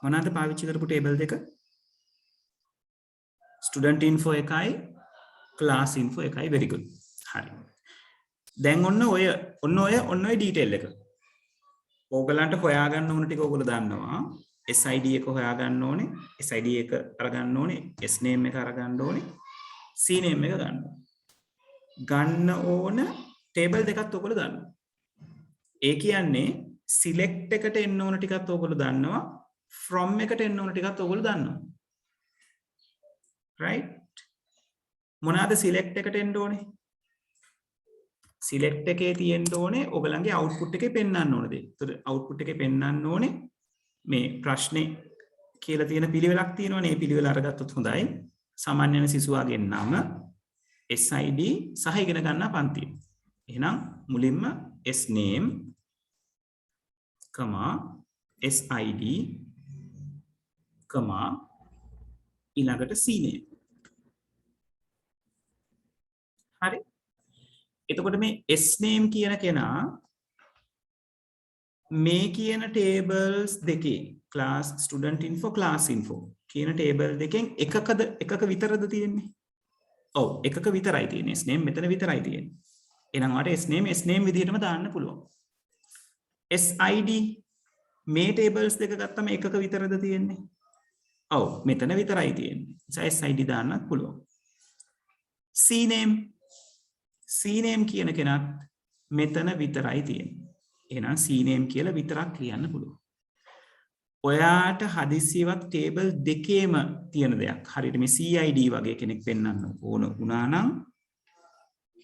මොනවාද පාවිච්චි කරපු table දෙක? student info එකයි class info එකයි very good. හරි. දැන් ඔන්න ඔය detail එක. ඕගලන්ට හොයාගන්න ඕන ටික ඕගොල්ලෝ දන්නවා. SID එක හොයාගන්න ඕනේ. SID එක අරගන්න ඕනේ. S name එක අරගන්න ඕනේ. C name එක ගන්න ඕන table දෙකත් ඔයගොල්ලෝ දන්නවා. ඒ කියන්නේ select එකට එන්න ඕන ටිකත් ඔයගොල්ලෝ දන්නවා. from එකට එන්න ඕන ටිකත් ඔයගොල්ලෝ දන්නවා. right මොනවාද select එකට එන්න ඕනේ? select එකේ තියෙන්න ඕනේ ඔයගලන්ගේ output එකේ පෙන්වන්න ඕන දේ. ඒතර output එකේ පෙන්වන්න ඕනේ මේ ප්‍රශ්නේ කියලා තියෙන පිළිවෙලක් තියෙනවනේ. මේ පිළිවෙල අරගත්තොත් හොඳයි. සාමාන්‍ය වෙන සිසුවාගේ නම SID සහ ඉගෙන ගන්නා පන්තිය. එහෙනම් මුලින්ම S name, SID, ඊළඟට C name. හරි. එතකොට මේ S name කියන කෙනා මේ කියන tables දෙකේ class student info class info කියන table දෙකෙන් එකක විතරද තියෙන්නේ? ඔව් එකක විතරයි තියෙන්නේ. sname මෙතන විතරයි තියෙන්නේ. එහෙනම් ඔයාලට sname විදිහටම දාන්න පුළුවන්. sid මේ tables දෙක ගත්තම එකක විතරද තියෙන්නේ? ඔව් මෙතන විතරයි තියෙන්නේ. sid දාන්නත් පුළුවන්. cname කියන කෙනත් මෙතන විතරයි තියෙන්නේ. එහෙනම් cname කියලා විතරක් ලියන්න පුළුවන්. ඔයාට හදිසියවත් table දෙකේම තියෙන දෙයක්. හරියට මේ cid වගේ කෙනෙක් පෙන්වන්න ඕන වුණා නම්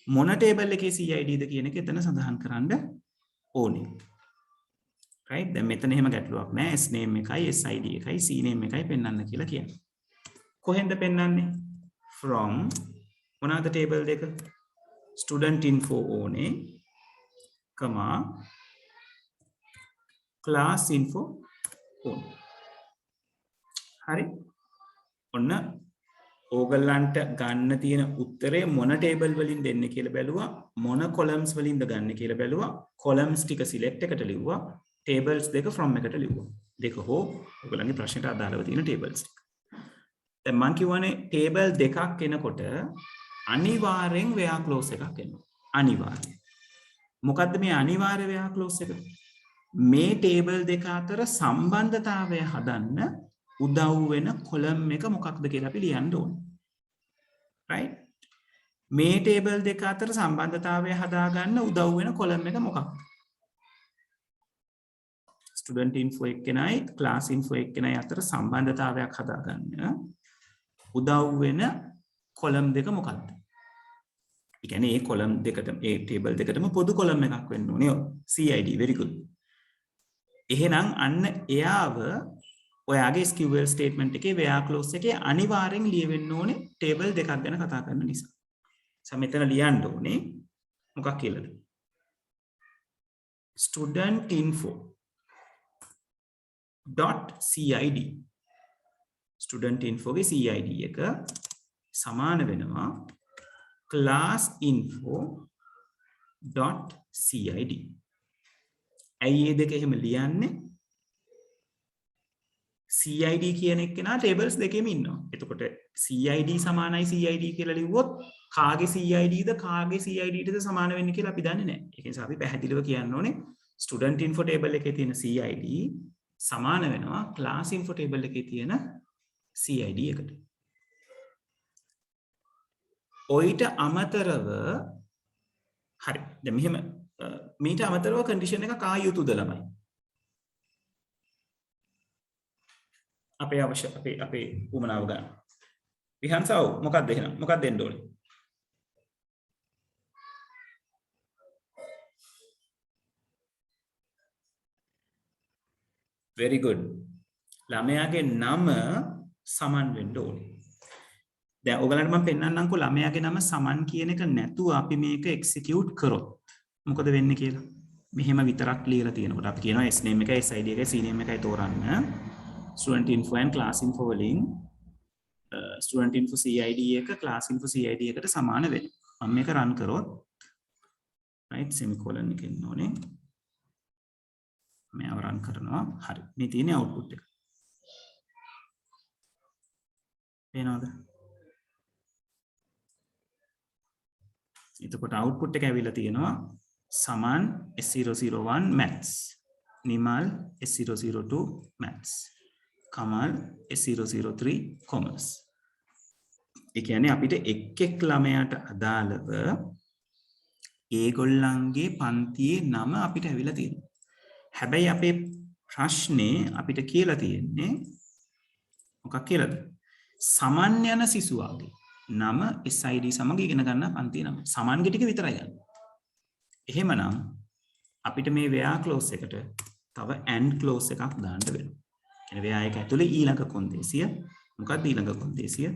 මොන table එකේ cid ද කියන එක එතන සඳහන් කරන්න ඕනේ. right? දැන් මෙතන එහෙම ගැටලුවක් නැහැ. sname එකයි sid එකයි cname එකයි පෙන්වන්න කියලා කියන්නේ. කොහෙන්ද පෙන්වන්නේ? from මොනවාද table දෙක? student info ඕනේ, class info ඕනේ. හරි. ඔන්න ඕගලන්ට ගන්න තියෙන උත්තරේ මොන table වලින් දෙන්නේ කියලා බැලුවා, මොන columns වලින්ද ගන්න කියලා බැලුවා, columns ටික select එකට ලිව්වා, tables දෙක from එකට ලිව්වා. දෙක හෝ ඔයගලගේ ප්‍රශ්නෙට අදාළව තියෙන tables ටික. දැන් මම කියවනේ table දෙකක් එනකොට අනිවාර්යෙන් where clause එකක් එනවා. අනිවාර්යෙන්. මොකද්ද මේ අනිවාර්ය where clause එක? මේ table දෙක අතර සම්බන්ධතාවය හදන්න උදව් වෙන column එක මොකක්ද කියලා අපි ලියන්න ඕනේ. right? මේ table දෙක අතර සම්බන්ධතාවය හදාගන්න උදව් වෙන column එක මොකක්ද? student info එක්කෙනයි class info එක්කෙනයි අතර සම්බන්ධතාවයක් හදාගන්න උදව් වෙන column දෙක මොකක්ද? ඒ කියන්නේ මේ column දෙකටම මේ table දෙකටම පොදු column එකක් වෙන්න ඕනේ. CID very good. එහෙනම් අන්න එයාව ඔයාගේ SQL statement එකේ where clause එකේ අනිවාර්යෙන් ලියවෙන්න ඕනේ table දෙකක් ගැන කතා කරන නිසා. මෙතන ලියන්න ඕනේ මොකක් කියලාද? student info .cid student info ගේ CID එක සමාන වෙනවා class info .cid. ඇයි මේ දෙක එහෙම ලියන්නේ? CID කියන එක්කෙනා tables දෙකෙම ඉන්නවා. එතකොට CID සමානයි CID කියලා ලිව්වොත් කාගේ CID ද කාගේ CID ටද සමාන වෙන්නේ කියලා අපි දන්නේ නැහැ. ඒ නිසා අපි පැහැදිලිව කියන්න ඕනේ student info table එකේ තියෙන CID සමාන වෙනවා class info table එකේ තියෙන CID එකට. ඔයිට අමතරව හරි. දැන් මෙහෙම මීට අමතරව condition එකක් ආ යුතුද ළමයි? අපේ අවශ්‍ය අපේ උමනාව ගන්න. විහන්සව මොකක්ද එහෙනම්? මොකක්ද දෙන්න ඕනේ? very good. ළමයාගේ නම සමන් වෙන්න ඕනේ. දැන් ඔයගලන්ට මම පෙන්නන්නම්කෝ ළමයාගේ නම සමන් කියන එක නැතුව අපි මේක එක්සිකියුට් කරොත් මොකද වෙන්නේ කියලා. මෙහෙම විතරක් ලියලා තියෙනකොට අපි කියනවා s name එකයි sid එකයි c name එකයි තෝරන්න. student info and class info වලින් student info cid එක class info cid එකට සමාන වෙනවා. මම මේක run කරොත් right semicolon එකකින් ඕනේ. මේව run කරනවා. හරි. මේ තියෙන්නේ output එක. පේනවද? එතකොට output එක ඇවිල්ලා තියෙනවා සමාන් S001 maths, Nimal S002 maths, Kamal S003 commerce. ඒ කියන්නේ අපිට එක් ළමයාට අදාළව ඒගොල්ලන්ගේ පන්තියේ නම අපිට ඇවිල්ලා තියෙනවා. හැබැයි අපේ ප්‍රශ්නේ අපිට කියලා තියෙන්නේ මොකක් කියලාද? සමන් යන සිසුවාගේ නම SID සමග ඉගෙන ගන්න පන්තියේ නම. සමන්ගේ ටික විතරයි ගන්න. එහෙමනම් අපිට මේ where clause එකට තව and clause එකක් දාන්න වෙනවා. කියන්නේ where එක ඇතුලේ ඊළඟ කොන්දේසිය මොකක්ද ඊළඟ කොන්දේසිය?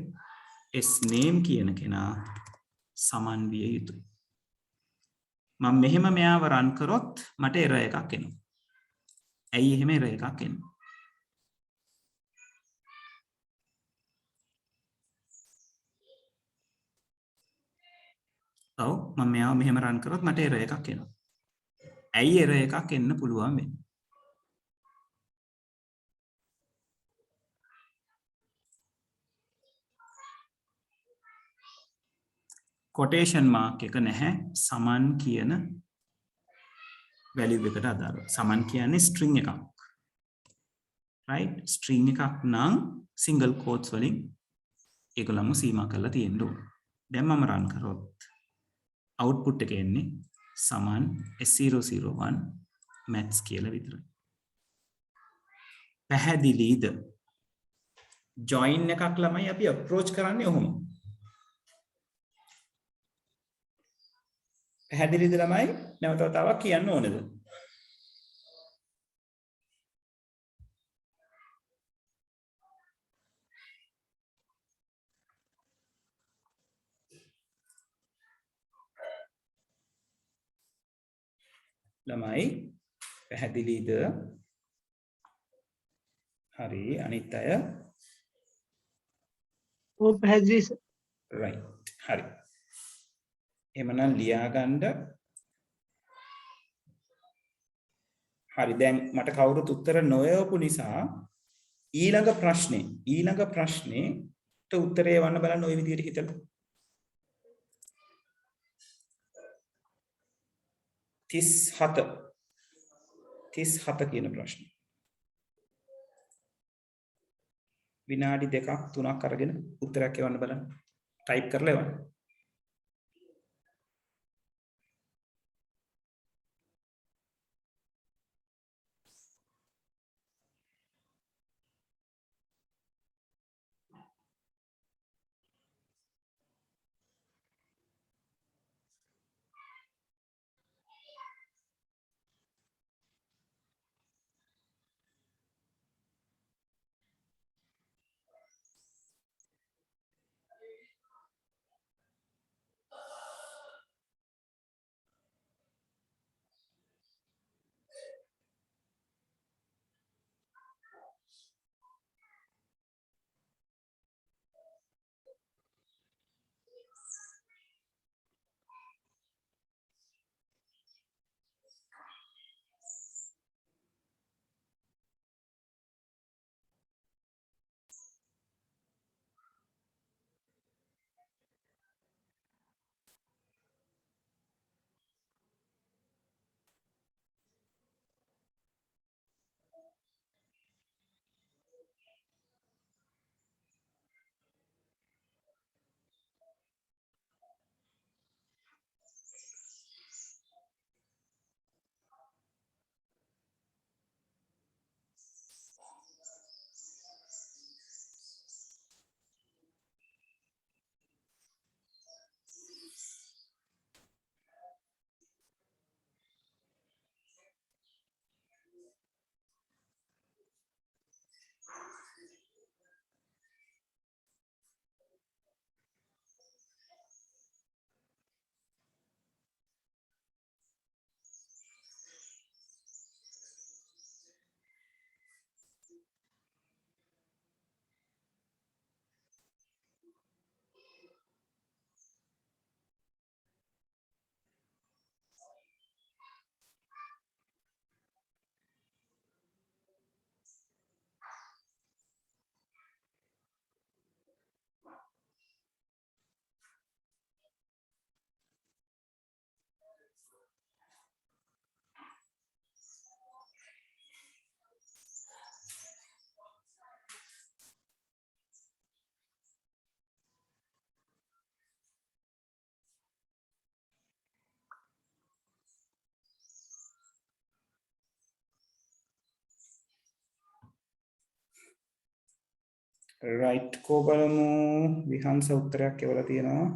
s name කියන කෙනා සමන් විය යුතුයි. මම මෙහෙම මෙයාව run කරොත් මට error එකක් එනවා. ඇයි එහෙම error එකක් එන්නේ? ඔව් මම මෙයාව මෙහෙම run කරොත් මට error එකක් එනවා. ඇයි error එකක් එන්න පුළුවන් වෙන්නේ? quotation mark එක නැහැ සමන් කියන value එකට අදාළව. සමන් කියන්නේ string එකක්. right? string එකක් නම් single quotes වලින් ඒගොල්ලන්ව සීමා කරලා තියෙන්න ඕන. දැන් මම run කරොත් output එක එන්නේ සමන් S001 maths කියලා විතරයි. පැහැදිලිද? join එකක් ළමයි අපි approach කරන්නේ ඔහොම. පැහැදිලිද ළමයි? නැවත වතාවක් කියන්න ඕනද? ළමයි පැහැදිලිද? හරි අනිත් අය ඔව් පැහැදිලි සර්. right හරි. එහෙමනම් ලියා ගන්න. හරි දැන් මට කවුරුත් උත්තර නොයවපු නිසා ඊළඟ ප්‍රශ්නේට උත්තරය එවන්න බලන්න ওই විදිහට හිතලා. 37 කියන ප්‍රශ්නේ. විනාඩි 2ක් 3ක් අරගෙන උත්තරයක් එවන්න බලන්න. ටයිප් කරලා එවන්න. right කෝ බලමු විහංස උත්තරයක් එවලා තියෙනවා.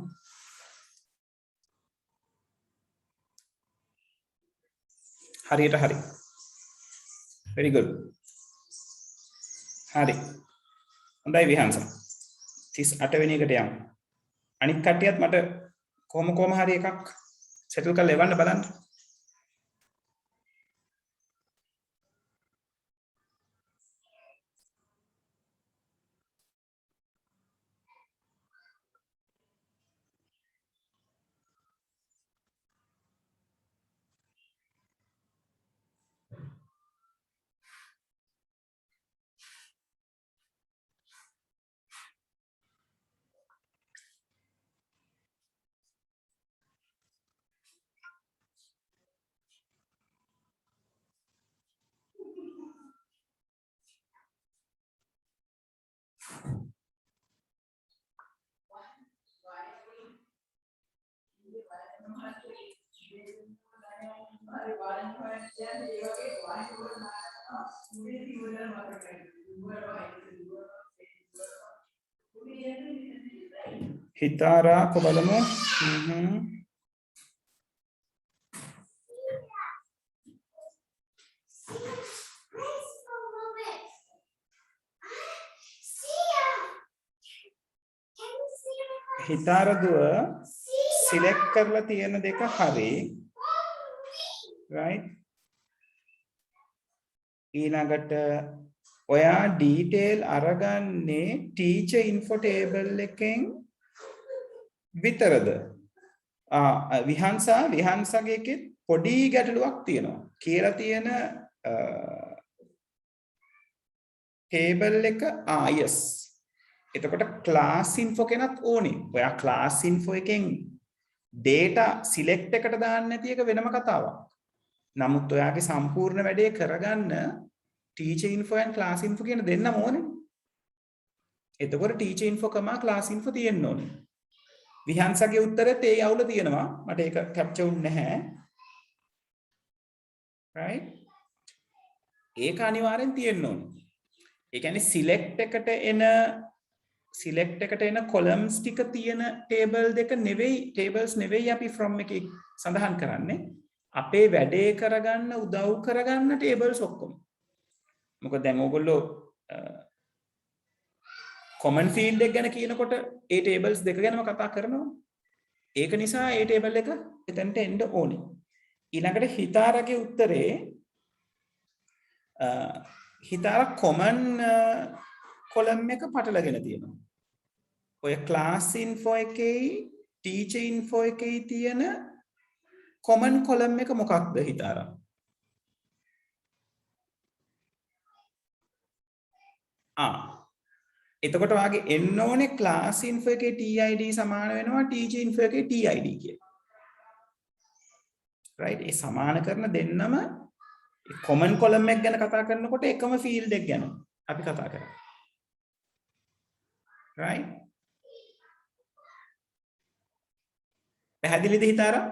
හරියට හරි. very good. හරි. හොඳයි විහංස. 38 වෙනි එකට යමු. අනිත් කට්ටියත් මට කොහොම හරි එකක් සෙටල් කරලා එවන්න බලන්න. හිතාරා කොබලමු. හිතාරදුව සිලෙක්ට් කරලා තියෙන දෙක හරි. right? ඊළඟට ඔයා ඩීටේල් අරගන්නේ ටීචර් ඉන්ෆෝ ටේබල් එකෙන් විතරද? විහංසගේ එකෙත් පොඩි ගැටලුවක් තියෙනවා. කියලා තියෙන ටේබල් එක yes. එතකොට ක්ලාස් ඉන්ෆෝ කෙනත් ඕනේ. ඔයා ක්ලාස් ඉන්ෆෝ එකෙන් data select එකට දාන්න නැති එක වෙනම කතාවක්. නමුත් ඔයාගේ සම්පූර්ණ වැඩේ කරගන්න teacher info and class info කියන දෙන්නම ඕනේ. එතකොට teacher info class info තියෙන්න ඕනේ. විහංසගේ උත්තරෙත් ඒ අවුල තියෙනවා. මට ඒක කැප්චර් වුන්නේ නැහැ. right? ඒක අනිවාර්යෙන් තියෙන්න ඕනේ. ඒ කියන්නේ select එකට එන columns ටික තියෙන tables නෙවෙයි අපි from එකේ සඳහන් කරන්නේ. අපේ වැඩේ කරගන්න උදව් කරගන්න tables ඔක්කොම. මොකද දැන් ඕගොල්ලෝ common field එක ගැන කියනකොට ඒ tables දෙක ගැනම කතා කරනවා. ඒක නිසා ඒ table එක එතනට එන්න ඕනේ. ඊළඟට හිතාරගේ උත්තරේ හිතාර common column එක පටලගෙන තියෙනවා. ඔය class info එකේ teacher info එකේ තියෙන common column එක මොකක්ද හිතාරා? එතකොට වාගේ එන්න ඕනේ class info එකේ TID සමාන වෙනවා teacher info එකේ TID කියලා. right? ඒ සමාන කරන දෙන්නම common column එක ගැන කතා කරනකොට එකම field එක ගැන අපි කතා කරන්නේ. right? පැහැදිලිද හිතාරා?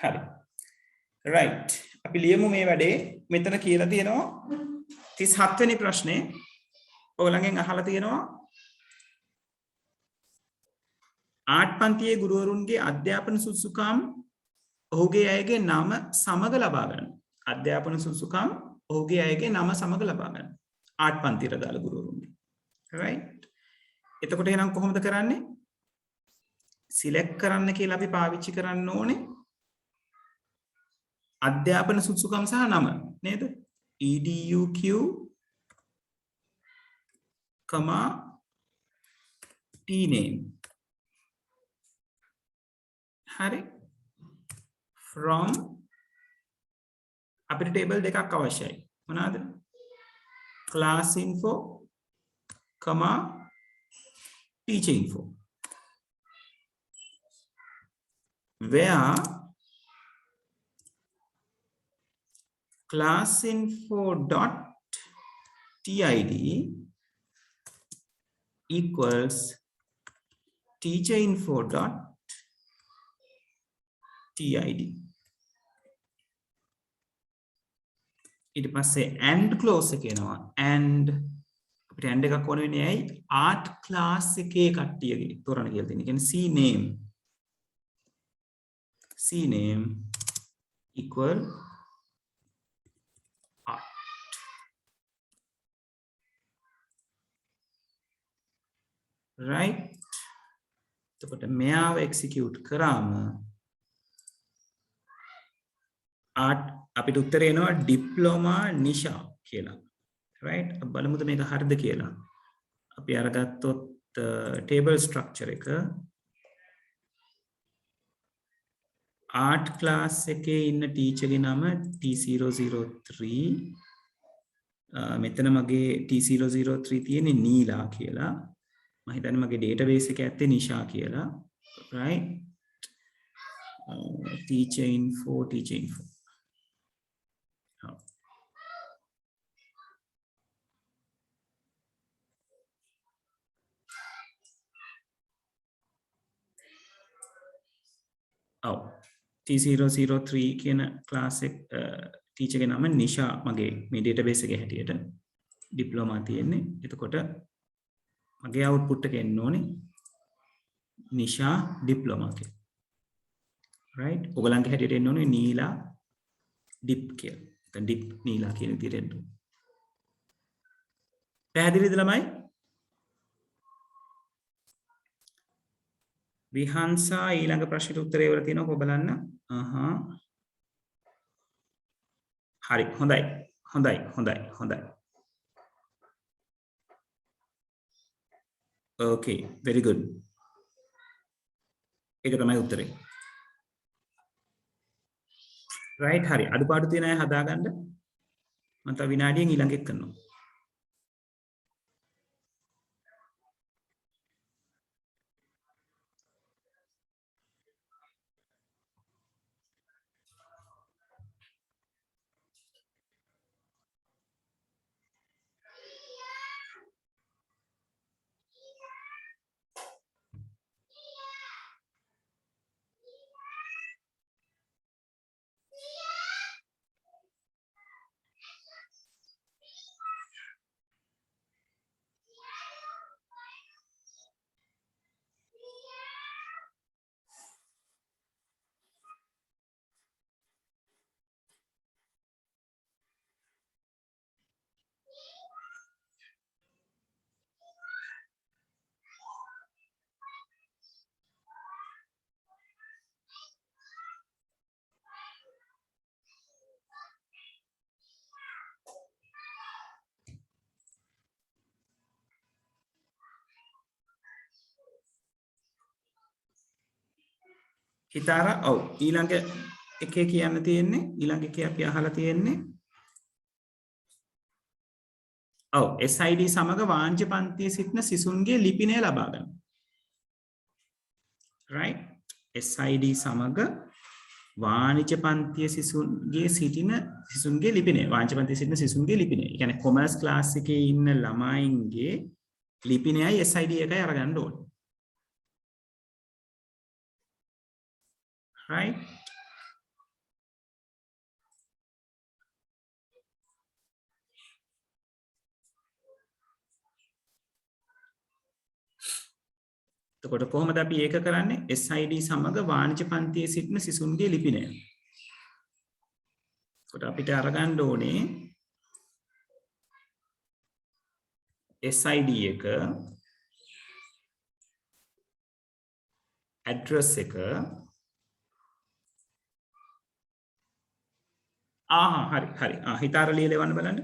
හරි. right. අපි ලියමු මේ වැඩේ. මෙතන කියලා තියෙනවා 37 වෙනි ප්‍රශ්නේ. ඔයගලගෙන් අහලා තියෙනවා ආට් පන්තියේ ගුරුවරුන්ගේ අධ්‍යාපන සුසුකම් ඔහුගේ අයගේ නම සමග ලබා ගන්න. අධ්‍යාපන සුසුකම් ඔහුගේ අයගේ නම සමග ලබා ගන්න. ආට් පන්තියට දාලා ගුරුවරුන්ගේ. right? එතකොට එහෙනම් කොහොමද කරන්නේ? සිලෙක්ට් කරන්න කියලා අපි පාවිච්චි කරන්න ඕනේ අධ්‍යාපන සුසුකම් සහ නම නේද? EDUQ, TNAME. හරි. from අපිට ටේබල් දෙකක් අවශ්‍යයි. මොනවාද? class info, teacher info. where class info dot TID equals teacher info dot TID. ඊට පස්සේ and clause එක එනවා. and අපිට and එකක් ඕන වෙන්නේ ඇයි? art class එකේ කට්ටියගේ තොරණ කියලා තියෙන. ඒ කියන්නේ CNAME equal art. right? එතකොට මෙයාව execute කරාම art අපිට උත්තරේ එනවා diploma nisha කියලා. right? බලමුද මේක හරිද කියලා. අපි අරගත්තොත් table structure එක art class එකේ ඉන්න teacher ගේ නම T003. මෙතන මගේ T003 තියෙන්නේ නීලා කියලා. මම හිතන්නේ මගේ database එකේ ඇත්තේ නිෂා කියලා. right? teacher info. ඔව් T003 කියන ක්ලාස් එක ටීචර් ගේ නම නිෂා මගේ මේ ඩේටාබේස් එකේ හැටියට ඩිප්ලෝමා තියෙන්නේ. එතකොට මගේ අවුට්පුට් එක එන්න ඕනේ නිෂා ඩිප්ලෝමා කියලා. right ඔයගලන්ගේ හැටියට එන්න ඕනේ නීලා ඩිප් කියලා. දැන් ඩිප් නීලා කියන විදිහට එන්න ඕනේ. පැහැදිලිද ළමයි? විහංසා ඊළඟ ප්‍රශ්නෙට උත්තරේ වල තියෙනවා බලන්න. හරි හොඳයි. okay very good. ඒක තමයි උත්තරේ. right හරි අඩුපාඩු තියෙන අය හදාගන්න. මම තව විනාඩියෙන් ඊළඟ එක කරනවා. හිතාරා ඔව් ඊළඟ එකේ කියන්න තියෙන්නේ ඊළඟ එකේ අපි අහලා තියෙන්නේ ඔව් SID සමග වාණිජ පන්තියේ සිටින සිසුන්ගේ ලිපිනය ලබා ගන්න. right SID සමග වාණිජ පන්තියේ සිසුන්ගේ ලිපිනය වාණිජ පන්තියේ සිටින සිසුන්ගේ ලිපිනය. ඒ කියන්නේ කොමර්ස් ක්ලාස් එකේ ඉන්න ළමයින්ගේ ලිපිනයයි SID එකයි අරගන්න ඕනේ. right එතකොට කොහොමද අපි ඒක කරන්නේ SID සමග වාණිජ පන්තියේ සිටින සිසුන්ගේ ලිපිනය. එතකොට අපිට අරගන්න ඕනේ SID එක address එක හරි හිතාර ලියලා එවන්න බලන්න.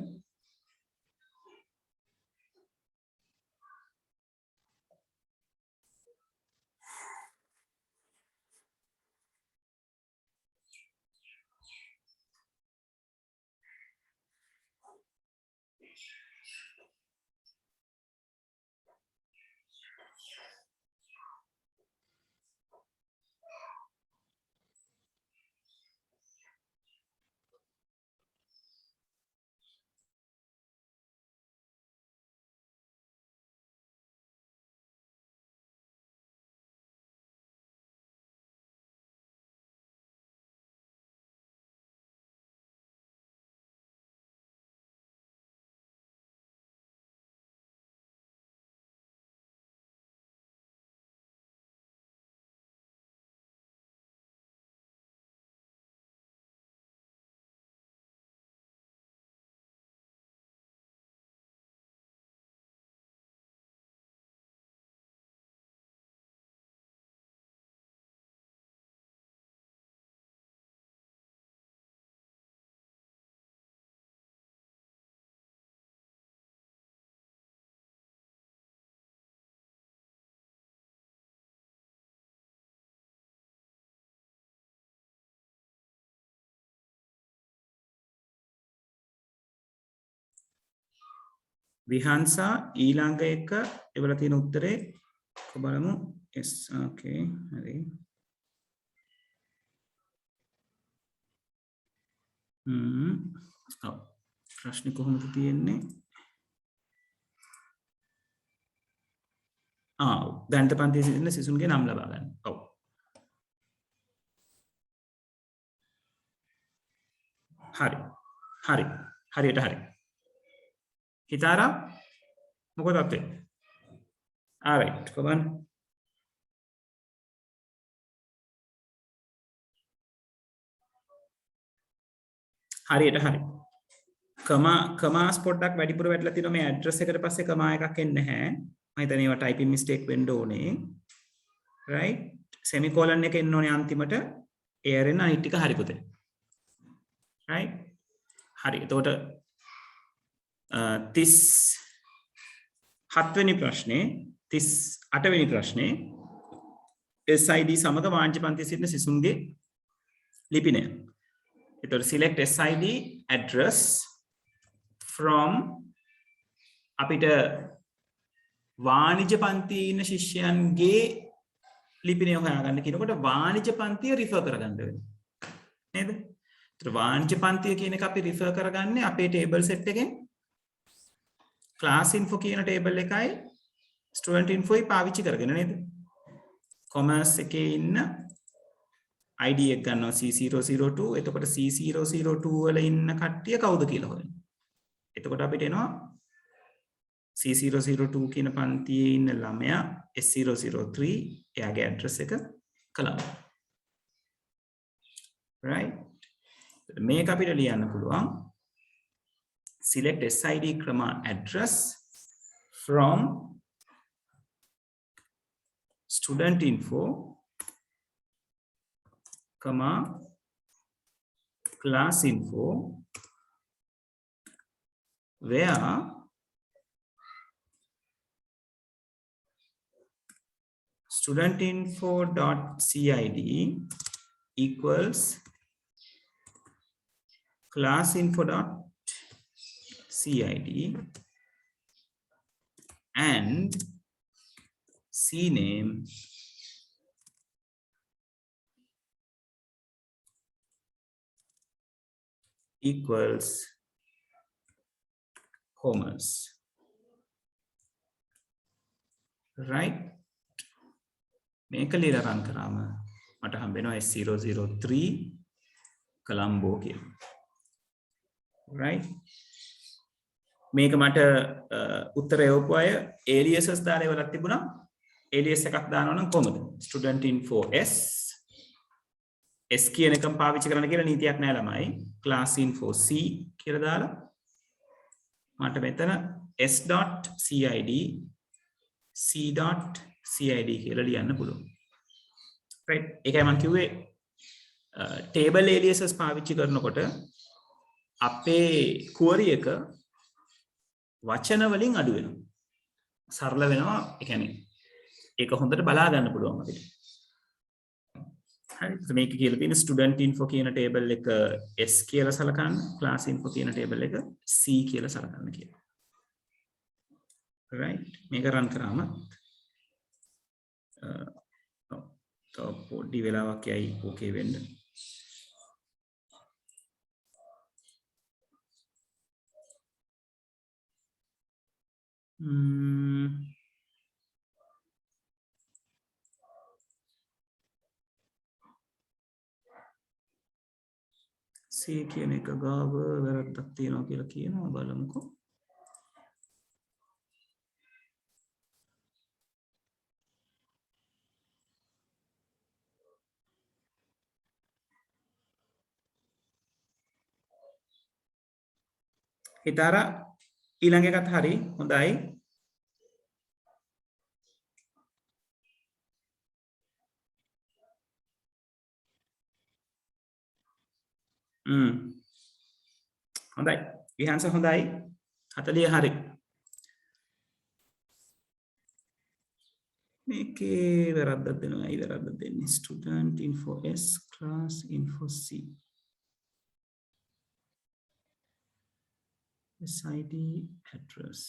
විහංසා ඊළඟ එක එවල තියෙන උත්තරේ බලමු. yes okay හරි. ඔව් ප්‍රශ්නේ කොහොමද තියෙන්නේ? දැනට පන්තියේ සිටින සිසුන්ගේ නම් ලබා ගන්න. ඔව් හරි. හරි. හරියට හරි. හිතාරා මොකද අපේ? alright. come on. හරියට හරි. කමාස් පොඩ්ඩක් වැඩිපුර වැටලා තියෙනවා මේ ඇඩ්‍රස් එකට පස්සේ කමා එකක් එන්නේ නැහැ. මම හිතන්නේ ඒවා ටයිපින් මිස්ටේක් වෙන්න ඕනේ. right? semicolon එක එන්න ඕනේ අන්තිමට. ARN අනිත් ටික හරි පුතේ. right? හරි. එතකොට 37 වෙනි ප්‍රශ්නේ 38 වෙනි ප්‍රශ්නේ SID සමග වාණිජ පන්තියේ සිටින සිසුන්ගේ ලිපිනය. එතකොට select SID address from අපිට වාණිජ පන්තියේ ඉන්න ශිෂ්‍යයන්ගේ ලිපිනය හොයාගන්න කියනකොට වාණිජ පන්තිය රිෆර් කරගන්න වෙනවා. නේද? ඒතර වාණිජ පන්තිය කියන එක අපි රිෆර් කරගන්නේ අපේ ටේබල් සෙට් එකෙන් class info කියන ටේබල් එකයි student info පාවිච්චි කරගෙන නේද? commerce එකේ ඉන්න ID එක ගන්නවා C002. එතකොට C002 වල ඉන්න කට්ටිය කවුද කියලා හොයන්න. එතකොට අපිට එනවා C002 කියන පන්තියේ ඉන්න ළමයා S003 එයාගේ ඇඩ්‍රස් එක කළා. right? මේක අපිට ලියන්න පුළුවන් select SID ක්‍රම address from student info comma class info where studentinfo.cid equals classinfo.cid and cname equals commerce. right? මේක ලියලා රන් කරාම මට හම්බ වෙනවා S003 කොලම්බෝ කියලා. right? මේක මට උත්තර යවපු අය aliases දාලා ඉවරක් තිබුණා. alias එකක් දානවා නම් කොහමද? student info S කියන එකම පාවිච්චි කරන්න කියලා නීතියක් නැහැ ළමයි. class info C කියලා දාලා මට මෙතන s.cid c.cid කියලා ලියන්න පුළුවන්. right? ඒකයි මම කිව්වේ table aliases පාවිච්චි කරනකොට අපේ query එක වචන වලින් අඩු වෙනවා. සරල වෙනවා. ඒ කියන්නේ ඒක හොඳට බලා ගන්න පුළුවන් අපිට. හරි. මේක කියලා තියෙන student info කියන table එක S කියලා සලකන්න, class info කියන table එක C කියලා සලකන්න කියලා. right? මේක run කරාම පොඩි වෙලාවක් යයි okay වෙන්න. C කියන එක ගාව වැරද්දක් තියෙනවා කියලා කියනවා බලමුකෝ. හිතාරා ඊළඟ එකත් හරි හොඳයි. හොඳයි. විහාංශ හොඳයි. 40 හරි. මේකේ වැරද්දක් දෙනවා. අයි වැරද්දක් දෙන්නේ. student info S class info C. SID address.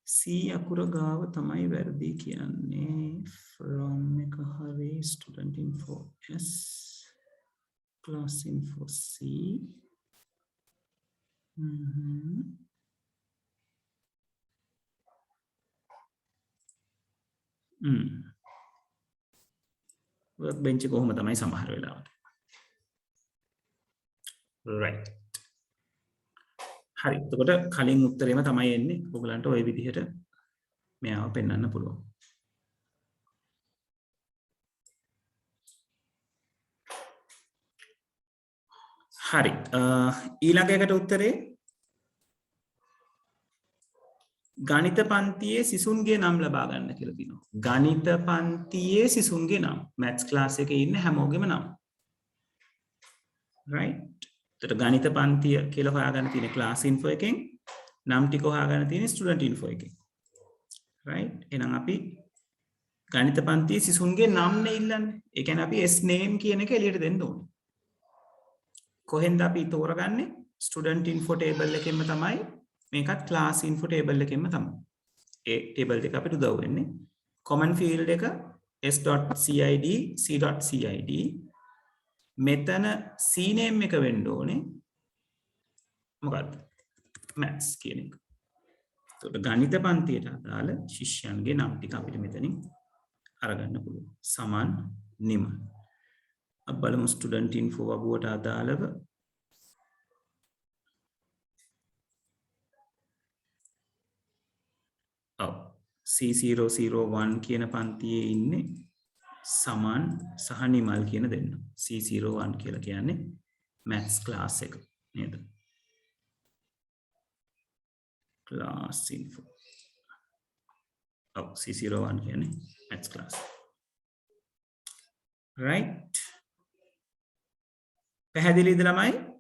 C අකුර ගාව තමයි වැරදි කියන්නේ from එක හරි student info S class info C workbench කොහොම තමයි සමහර වෙලාවට right හරි එතකොට කලින් උත්තරේම තමයි එන්නේ ඔයගලන්ට ওই විදිහට මෙයාව පෙන්වන්න පුළුවන් හරි ඊළඟ එකට උත්තරේ ගණිත පන්තියේ සිසුන්ගේ නම් ලබා ගන්න කියලා තියෙනවා ගණිත පන්තියේ සිසුන්ගේ නම් maths class එකේ ඉන්න හැමෝගෙම නම් right එතකොට ගණිත පන්තිය කියලා හොයාගන්න තියෙන class info එකෙන් නම් ටික හොයාගන්න තියෙන student info එකෙන් right එහෙනම් අපි ගණිත පන්තියේ සිසුන්ගේ නම් නේ ඉල්ලන්නේ ඒ කියන්නේ අපි s name කියන එක එළියට දෙන්න ඕනේ කොහෙන්ද අපි තෝරගන්නේ student info table එකෙන්ම තමයි මේකත් class info table එකෙන්ම තමයි ඒ table එක අපිට උදව් වෙන්නේ common field එක s.cid c.cid මෙතන c name එක වෙන්න ඕනේ මොකක්ද maths කියන එක එතකොට ගණිත පන්තියට අදාළ ශිෂ්‍යයන්ගේ නම් ටික අපිට මෙතනින් අරගන්න පුළුවන් සමාන නිම අපි බලමු student info වගුවට අදාළව C001 කියන පන්තියේ ඉන්නේ සමන් සහ නිමල් කියන දෙන්න. C01 කියලා කියන්නේ maths class එක නේද? class info. C01 කියන්නේ maths class. right. පැහැදිලිද ළමයි?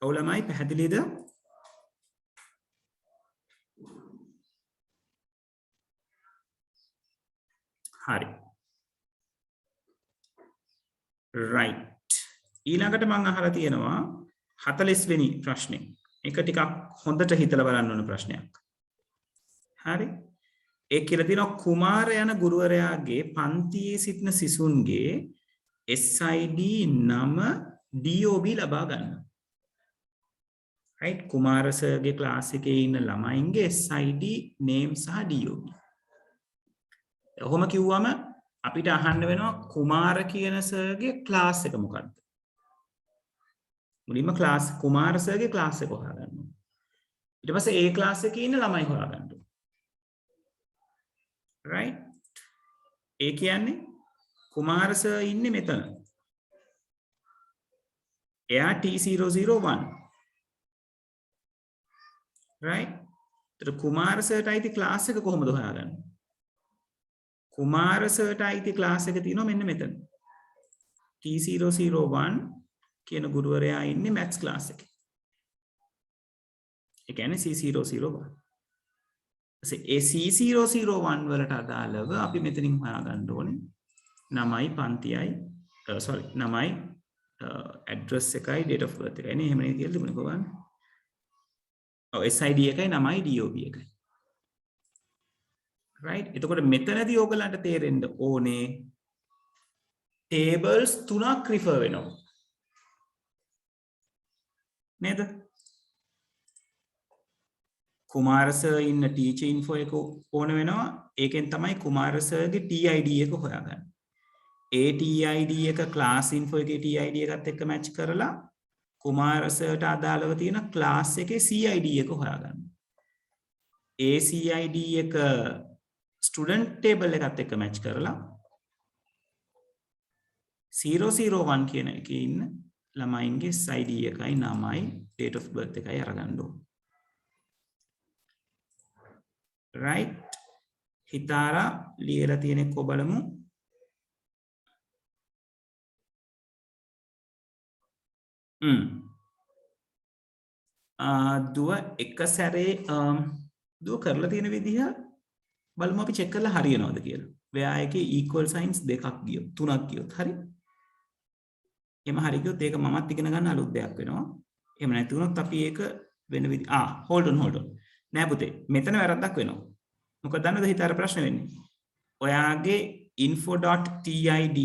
ඔව් ළමයි පැහැදිලිද? හරි. right. ඊළඟට මම අහලා තියෙනවා 40 වෙනි ප්‍රශ්නේ. ඒක ටිකක් හොඳට හිතලා බලන්න ඕන ප්‍රශ්නයක්. හරි. ඒ කියලා තියෙනවා කුමාර යන ගුරුවරයාගේ පන්තියේ සිටින සිසුන්ගේ SID නම DOB ලබා ගන්න. right කුමාර සර්ගේ ක්ලාස් එකේ ඉන්න ළමයින්ගේ SID name සහ DOB. ඔහොම කිව්වම අපිට අහන්න වෙනවා කුමාර කියන සර්ගේ ක්ලාස් එක මොකක්ද? මුලින්ම ක්ලාස් කුමාර සර්ගේ ක්ලාස් එක හොයාගන්න ඕනේ. ඊට පස්සේ ඒ ක්ලාස් එකේ ඉන්න ළමයි හොයාගන්න ඕනේ. right ඒ කියන්නේ කුමාර සර් ඉන්නේ මෙතන. එයා T001 right ඒතර කුමාර සර්ට අයිති ක්ලාස් එක කොහොමද හොයාගන්නේ? කුමාර සර්ට අයිති ක්ලාස් එක තියෙනවා මෙන්න මෙතන. T001 කියන ගුරුවරයා ඉන්නේ maths class එකේ. ඒ කියන්නේ C001. ඒ C001 වලට අදාළව අපි මෙතනින් හොයාගන්න ඕනේ නමයි පන්තියයි නමයි address එකයි date of birth එකයි නේ එහෙම නේ කියලා තිබුණේ කොහොමද? ඔව් SID එකයි නමයි DOB එකයි. right එතකොට මෙතනදී ඔයගලන්ට තේරෙන්න ඕනේ tables තුනක් refer වෙනවා. නේද? කුමාර සර් ඉන්න teacher info එක ඕන වෙනවා. ඒකෙන් තමයි කුමාර සර්ගේ TID එක හොයාගන්නේ. ඒ TID එක class info එකේ TID එකත් එක්ක match කරලා කුමාර සර්ට අදාළව තියෙන class එකේ CID එක හොයාගන්න. ඒ CID එක student table එකත් එක්ක match කරලා 001 කියන එකේ ඉන්න ළමයින්ගේ SID එකයි නමයි date of birth එකයි අරගන්න ඕනේ. right හිතාරා ලියලා තියෙන එක බලමු. දුව එක සැරේ දුව කරලා තියෙන විදිහ බලමු අපි චෙක් කරලා හරියනවද කියලා. where එකේ equal signs දෙකක් ගියොත් තුනක් ගියොත් හරි එම හරි ගියොත් ඒක මමත් ඉගෙන ගන්න අලුත් දෙයක් වෙනවා එහෙම නැති වුණොත් අපි ඒක වෙන විදි hold on නෑ පුතේ මෙතන වැරද්දක් වෙනවා මොකද දන්නවද හිතාර ප්‍රශ්න වෙන්නේ ඔයාගේ info.tid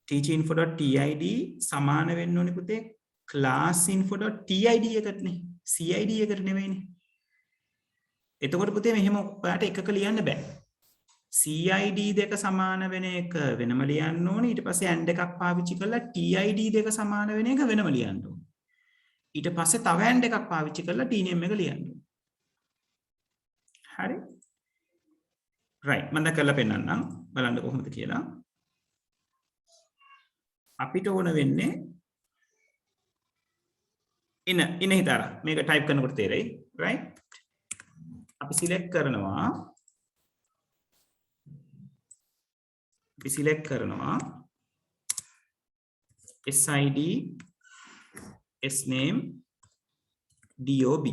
teachinfo.tid සමාන වෙන්න ඕනේ පුතේ classinfo.tid එකටනේ cid එකට නෙවෙයිනේ එතකොට පුතේ මෙහෙම ඔයාට එකක ලියන්න බෑ CID දෙක සමාන වෙන එක වෙනම ලියන්න ඕනේ ඊට පස්සේ and එකක් පාවිච්චි කරලා TID දෙක සමාන වෙන එක වෙනම ලියන්න ඕනේ ඊට පස්සේ තව and එකක් පාවිච්චි කරලා tname එක ලියන්න ඕනේ හරි right මම දැන් කරලා පෙන්නන්නම් බලන්න කොහොමද කියලා අපිට ඕන වෙන්නේ ඉන හිතාරා මේක ටයිප් කරනකොට තේරෙයි right අපි සිලෙක්ට් කරනවා select කරනවා SID sname DOB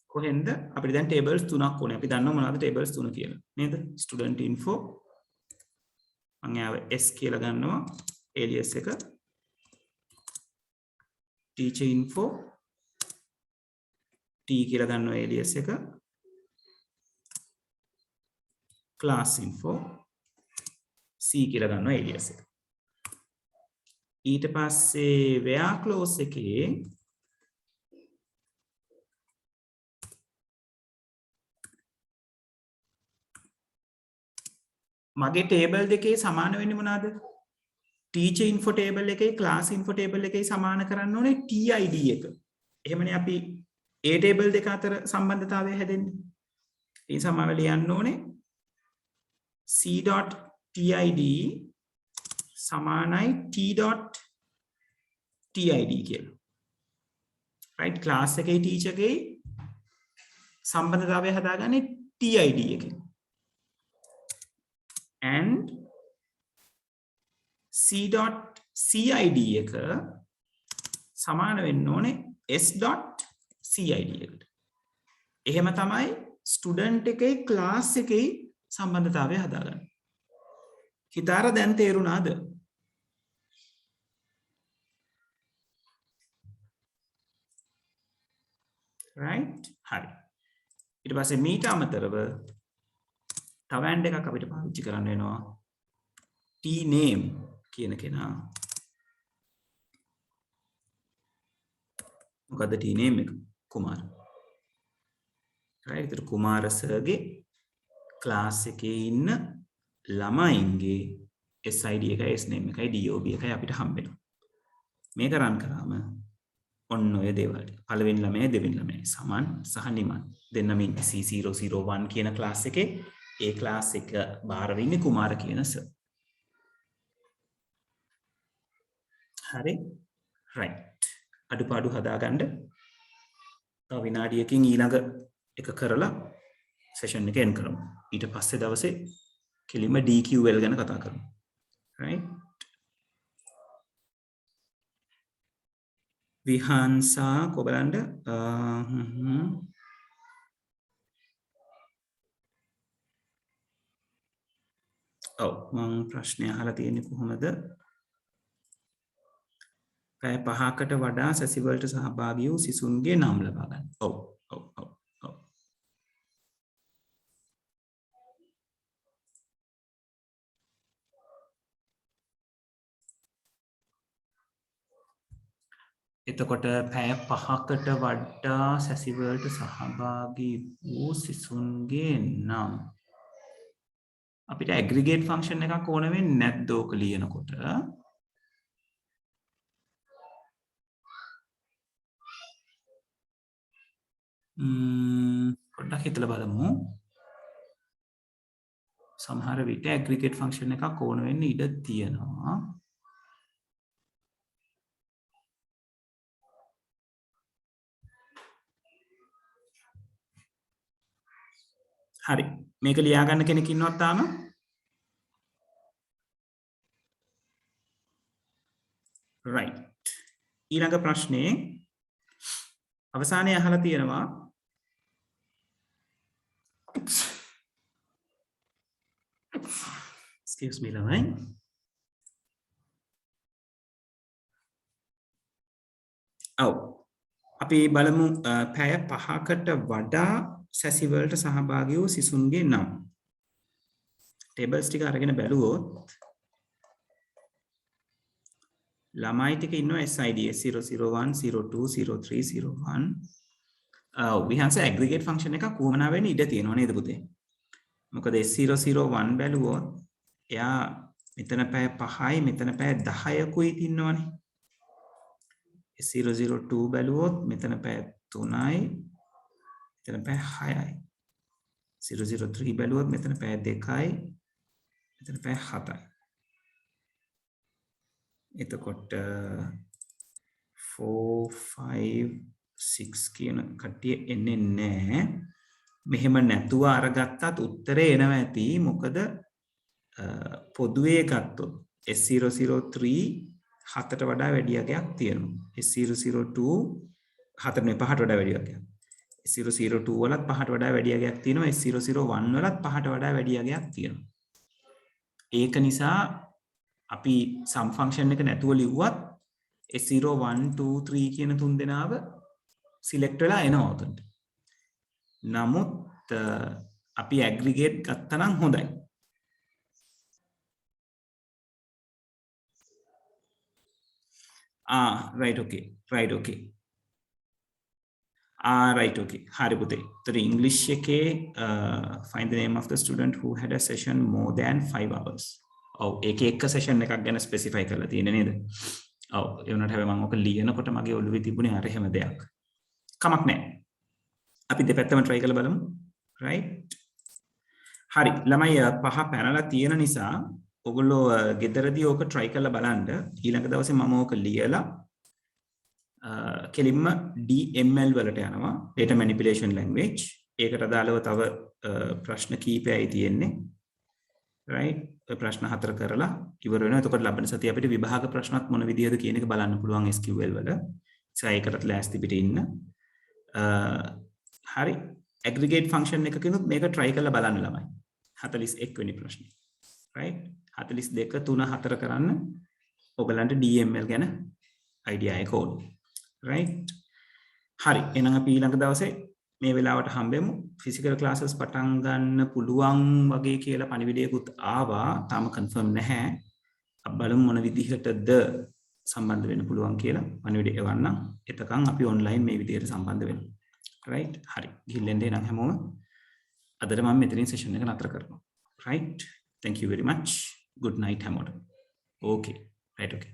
කොහෙන්ද අපිට දැන් tables තුනක් ඕනේ අපි දන්නවා මොනවද tables තුන කියලා නේද student info මම ආව S කියලා ගන්නවා alias එක teacher info T කියලා ගන්නවා alias එක class info C කියලා ගන්නවා alias එක. ඊට පස්සේ where clause එකේ මගේ table දෙකේ සමාන වෙන්නේ මොනවාද? teacher info table එකේ class info table එකේ සමාන කරන්න ඕනේ TID එක. එහෙමනේ අපි A table දෙක අතර සම්බන්ධතාවය හැදෙන්නේ. ඒ සමාව ලියන්න ඕනේ c.tid සමානයි t.tid කියලා. right class එකේ teacher එකේ සම්බන්ධතාවය හදාගන්නේ TID එකෙන්. and c.cid එක සමාන වෙන්න ඕනේ s.cid එකට. එහෙම තමයි student එකේ class එකේ සම්බන්ධතාවය හදාගන්න. හිතාර දැන් තේරුණාද? right හරි. ඊට පස්සේ මීට අමතරව තව and එකක් අපිට පාවිච්චි කරන්න වෙනවා tname කියන කෙනා. මොකද්ද tname එක? කුමාර. right ඒතර කුමාර සර්ගේ class එකේ ඉන්න ළමයින්ගේ SID එකයි sname එකයි DOB එකයි අපිට හම්බෙනවා. මේක රන් කරාම ඔන්න ඔය දේවල්. පළවෙනි ළමයා දෙවෙනි ළමයා සමන් සහ නිමන් දෙන්නම ඉන්නේ C001 කියන class එකේ. ඒ class එක බාර වෙන්නේ කුමාර කියන සර්. හරි. right. අඩුපාඩු හදාගන්න. තව විනාඩියකින් ඊළඟ එක කරලා session එක end කරමු. ඊට පස්සේ දවසේ කෙලින්ම DQL ගැන කතා කරමු. right විහංසා කොබලන්ඩ ඔව් මම ප්‍රශ්නය අහලා තියෙන්නේ කොහොමද පැය 5කට වඩා සැසිවලට සහභාගී වූ සිසුන්ගේ නම් ලබා ගන්න. ඔව් ඔව් ඔව් එතකොට පැය 5කට වඩා සැසිවලට සහභාගී වූ සිසුන්ගේ නම් අපිට ඇග්‍රිගේට් ෆන්ක්ෂන් එකක් ඕන වෙන්නේ නැද්ද ඕක ලියනකොට? පොඩ්ඩක් හිතලා බලමු. සමහර විට ඇග්‍රිගේට් ෆන්ක්ෂන් එකක් ඕන වෙන්න ඉඩ තියෙනවා. හරි මේක ලියා ගන්න කෙනෙක් ඉන්නවද තාම? right ඊළඟ ප්‍රශ්නේ අවසානයේ අහලා තියෙනවා excuse me ළමයි. ඔව්. අපි බලමු පැය 5කට වඩා සැසිවලට සහභාගී වූ සිසුන්ගේ නම්. ටේබල්ස් ටික අරගෙන බැලුවොත් ළමයි ටික ඉන්නවා SID 001 02 03 01. විහාස ඇග්‍රිගේට් ෆන්ක්ෂන් එක කොහොමනා වෙන්න ඉඩ තියෙනවා නේද පුතේ? මොකද S001 බැලුවොත් එයා මෙතන පැය 5යි මෙතන පැය 10කුයි ඉන්නවනේ. S002 බැලුවොත් මෙතන පැය 3යි මෙතන පැය 6යි. 003 බැලුවොත් මෙතන පැය 2යි මෙතන පැය 7යි. එතකොට 4 5 6 කියන කට්ටිය එන්නේ නැහැ. මෙහෙම නැතුව අරගත්තත් උත්තරේ එනවා ඇති. මොකද පොදුවේ ගත්තොත් S003 7ට වඩා වැඩි අගයක් තියෙනවා. S002 7 නෙවෙයි 5ට වඩා වැඩි අගයක්. S002 වලත් 5ට වඩා වැඩි අගයක් තියෙනවා. S001 වලත් 5ට වඩා වැඩි අගයක් තියෙනවා. ඒක නිසා අපි සම් ෆන්ක්ෂන් එක නැතුව ලිව්වත් S01 2 3 කියන තුන් දෙනාව සිලෙක්ට් වෙලා එනවා උතන්ට. නමුත් අපි ඇග්‍රිගේට් ගත්තා නම් හොඳයි. right okay right okay right okay හරි පුතේ. ඒතර ඉංග්‍රීසි එකේ find the name of the student who had a session more than 5 hours. ඔව් ඒක එක සෙෂන් එකක් ගැන ස්පෙસિෆයි කරලා තියෙන්නේ නේද? ඔව් ඒ වුණාට හැබැයි මම ඔක ලියනකොට මගේ ඔළුවේ තිබුණේ අර හැම දෙයක්. කමක් නැහැ. අපි දෙපැත්තම try කරලා බලමු. right? හරි. ළමයි පහ පැනලා තියෙන නිසා ඔගොල්ලෝ ගෙදරදී ඕක try කරලා බලන්න. ඊළඟ දවසේ මම ඕක ලියලා කෙලින්ම DML වලට යනවා. data manipulation language. ඒකට අදාළව තව ප්‍රශ්න කීපයයි තියෙන්නේ. right? ප්‍රශ්න 4 කරලා ඉවර වෙනවා. එතකොට ලබන සතිය අපිට විභාග ප්‍රශ්නත් මොන විදියද කියන එක බලන්න පුළුවන් SQL වල. ඒකටත් ලෑස්ති පිට ඉන්න. හරි. aggregate function එකකිනුත් මේක try කරලා බලන්න ළමයි. 41 වෙනි ප්‍රශ්නේ. right? 42 3 4 කරන්න ඔයගලන්ට DML ගැන idea එක ඕනේ. right? හරි. එහෙනම් අපි ඊළඟ දවසේ මේ වෙලාවට හම්බෙමු. ෆිසිකල් ක්ලාසස් පටන් ගන්න පුළුවන් වගේ කියලා පණිවිඩයකුත් ආවා. තාම කන්ෆර්ම් නැහැ. අපි බලමු මොන විදිහටද සම්බන්ධ වෙන්න පුළුවන් කියලා පණිවිඩය එවන්නම්. එතකන් අපි ඔන්ලයින් මේ විදිහට සම්බන්ධ වෙනවා. right? හරි. ගිහින් එන්න හැමෝම. අදට මම මෙතනින් සෙෂන් එක නතර කරනවා. right? Thank you very much. Good night හැමෝටම. okay. right okay.